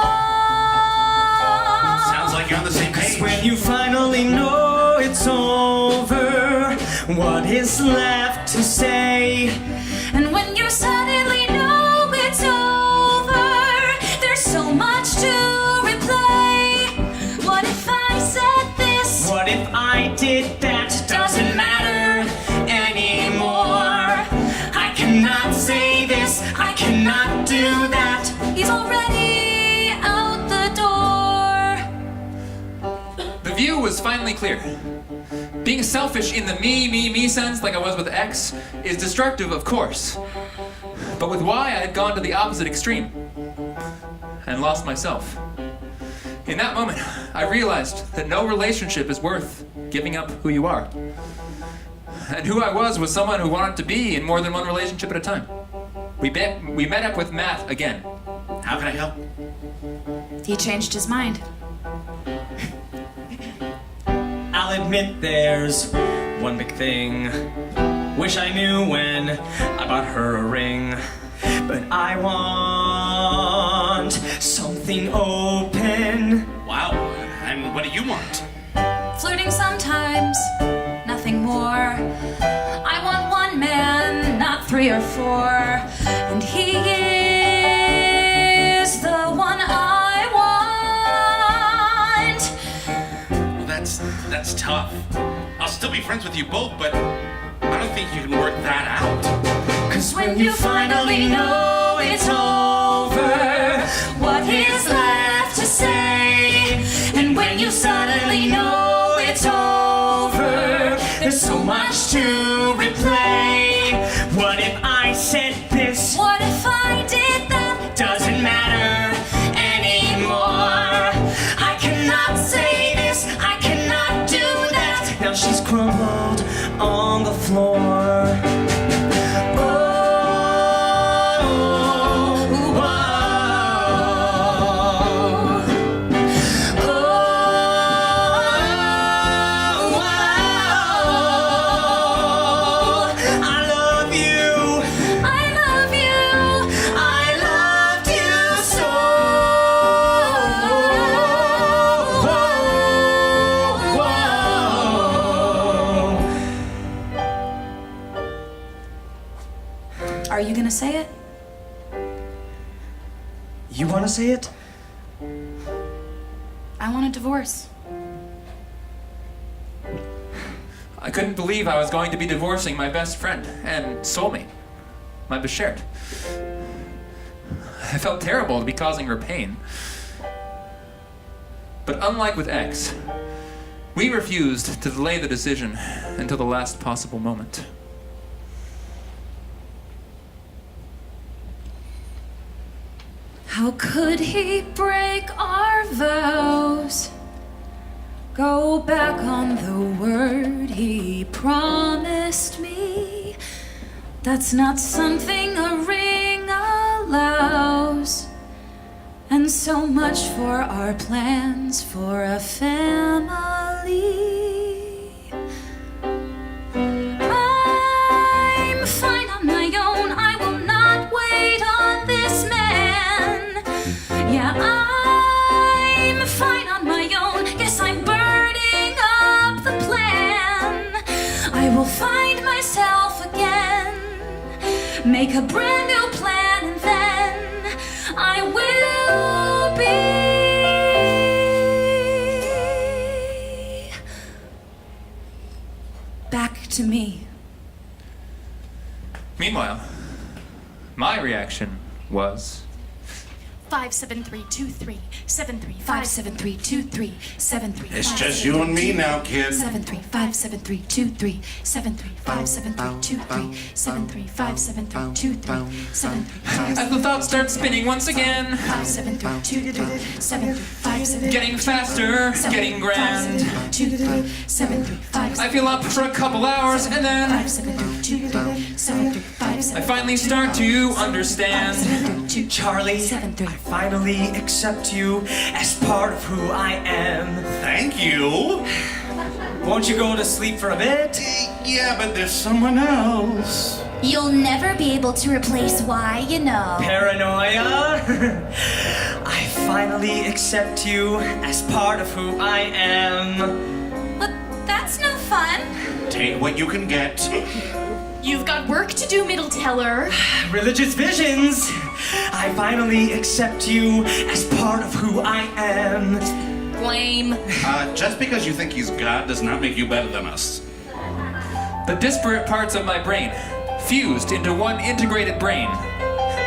Sounds like you're on the same page. When you finally know it's over, what is left to say? And when you suddenly know it's over, there's so much to replay. What if I said this? What if I did that? Doesn't matter anymore. I cannot say this, I cannot do that. He's already out the door. was finally clear. Being selfish in the me sense, like I was with X, is destructive, of course. But with Y, I had gone to the opposite extreme and lost myself. In that moment, I realized that no relationship is worth giving up who you are. And who I was someone who wanted to be in more than one relationship at a time. We met up with Matt again. How can I help? He changed his mind. I'll admit there's one big thing. Wish I knew when I bought her a ring. But I want something open. Wow, and what do you want? Flirting sometimes, nothing more. I want one man, not 3 or 4. And he is the one I want. Well, that's tough. I'll still be friends with you both, but I don't think you can work that out. 'Cause when you finally know it's over, what is left to say? And when you suddenly know it's over, there's so much to replay. What if I said this? What if I did that? Doesn't matter anymore. I cannot say this, I cannot do that. Now she's crumbled on the floor. Are you gonna say it? You want to say it? I want a divorce. I couldn't believe I was going to be divorcing my best friend and soulmate, my Beshert. I felt terrible to be causing her pain. But unlike with X, we refused to delay the decision until the last possible moment. How could he break our vows? Go back on the word he promised me. That's not something a ring allows. And so much for our plans for a family. I'm fine on my own. I will not wait on this man. Yeah, I'm fine on my own. Yes, I'm burning up the plan. I will find myself again, make a brand new plan, and then I will be back to me. Meanwhile, my reaction was 57323 73 57323 73. It's just you and me now, kid. 7357323 7357323 7357323 7357323 as the thoughts start spinning once again, 7357323 7357323 getting faster, getting grand. 7357323 I feel up for a couple hours and then I finally start to understand. Charlie, I finally accept you as part of who I am. Thank you. Won't you go to sleep for a bit? Yeah, but there's someone else. You'll never be able to replace Y, you know. Paranoia? I finally accept you as part of who I am. But that's no fun. Take what you can get. You've got work to do, Middleteller. Religious visions. I finally accept you as part of who I am. Lame. Just because you think he's God does not make you better than us. The disparate parts of my brain fused into one integrated brain.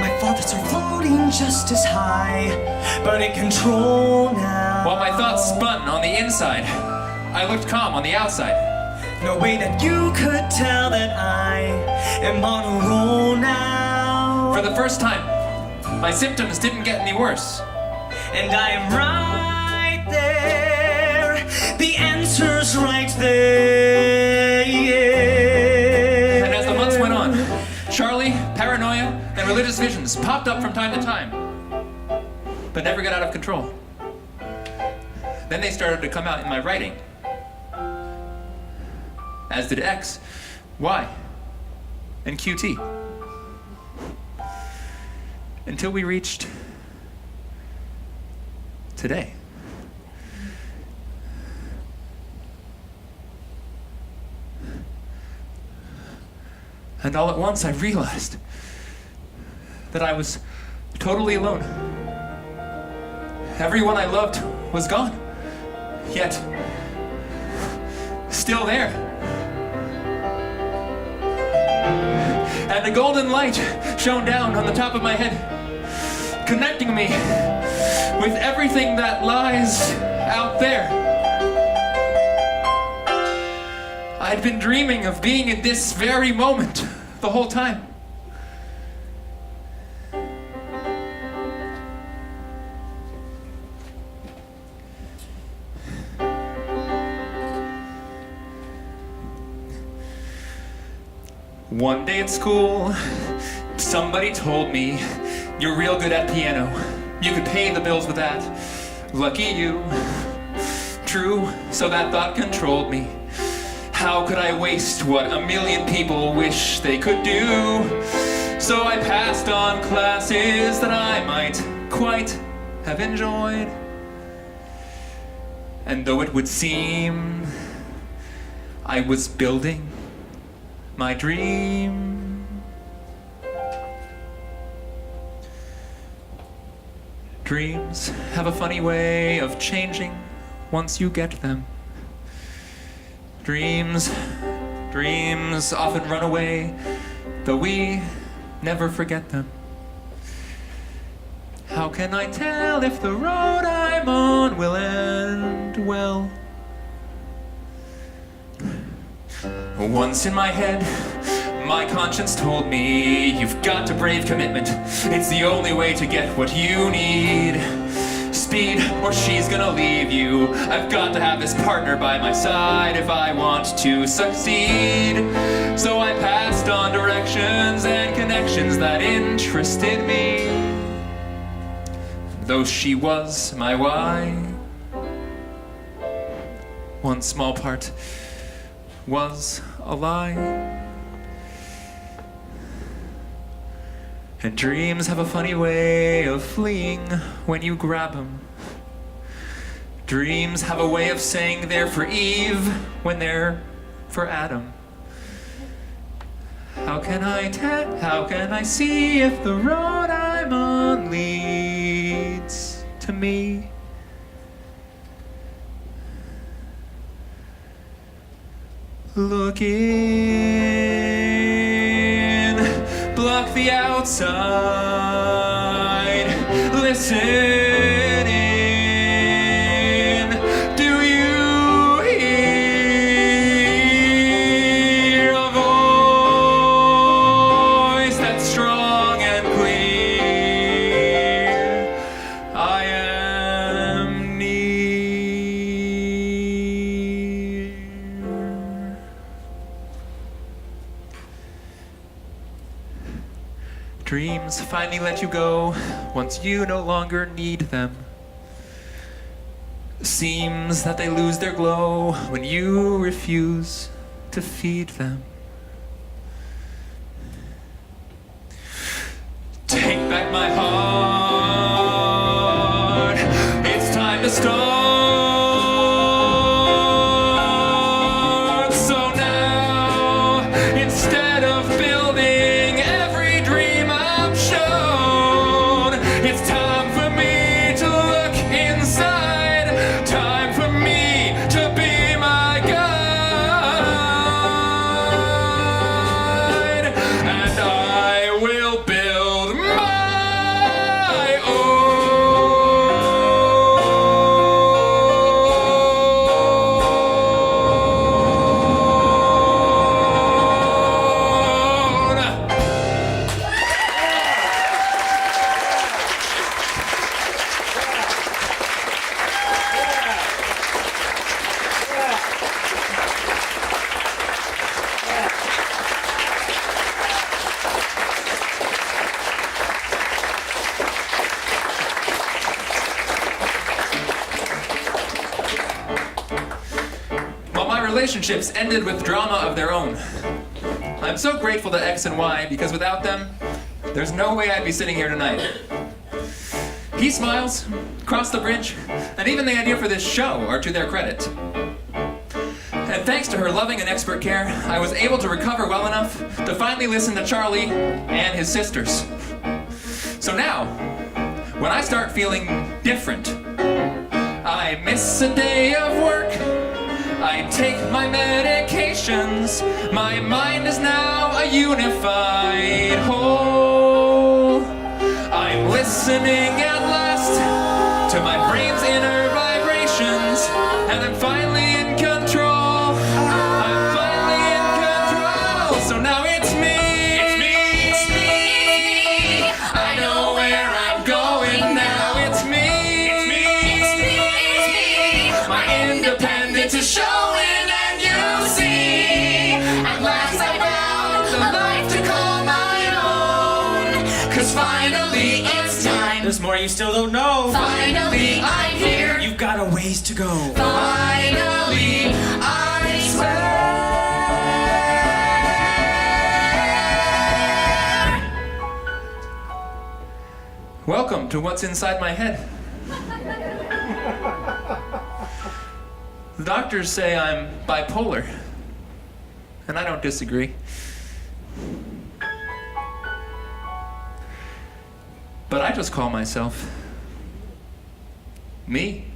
My thoughts are floating just as high, but in control now. While my thoughts spun on the inside, I looked calm on the outside. No way that you could tell that I am on a roll now. For the first time, my symptoms didn't get any worse. And I am right there. The answer's right there. And as the months went on, Charlie, paranoia, and religious visions popped up from time to time, but never got out of control. Then they started to come out in my writing, as did X, Y, and QT. Until we reached today. And all at once I realized that I was totally alone. Everyone I loved was gone, yet still there. And a golden light shone down on the top of my head, connecting me with everything that lies out there. I'd been dreaming of being in this very moment the whole time. One day at school, somebody told me, "You're real good at piano. You could pay the bills with that. Lucky you." True, so that thought controlled me. How could I waste what a million people wish they could do? So I passed on classes that I might quite have enjoyed. And though it would seem I was building my dream, dreams have a funny way of changing once you get them. Dreams often run away, though we never forget them. How can I tell if the road I'm on will end well? Once in my head, my conscience told me, "You've got to brave commitment. It's the only way to get what you need. Speed, or she's gonna leave you. I've got to have this partner by my side if I want to succeed." So I passed on directions and connections that interested me, though she was my why. One small part was a lie. And dreams have a funny way of fleeing when you grab them. Dreams have a way of saying they're for Eve when they're for Adam. How can I see if the road I'm on leads to me? Look in, block the outside, listen in. Do you hear a voice that's strong and clear? I am near. Dreams finally let you go once you no longer need them. Seems that they lose their glow when you refuse to feed them. Take back my heart. It's time to start. So now, instead of building every dream I'm shown, it's time for me to look inside. Time for me to be my guide. And I will build my own relationships ended with drama of their own. I'm so grateful to X and Y because without them, there's no way I'd be sitting here tonight. He smiles, Cross the Bridge, and even the idea for this show are to their credit. And thanks to her loving and expert care, I was able to recover well enough to finally listen to Charlie and his sisters. So now, when I start feeling different, I miss a day of work, I take my medications, my mind is now a unified whole. I'm listening at last to my brain's inner vibrations, and I'm finally in control. I'm finally in control. So now it's me. It's me. It's me. I know where I'm going now. It's me. It's me. It's me. It's me. My independence is showing, and you see. At last I found a life to call my own. 'Cause finally it's time. There's more you still don't know. Finally I'm here. You've got a ways to go. Finally I swear. Welcome to what's inside my head. The doctors say I'm bipolar, and I don't disagree. But I just call myself me.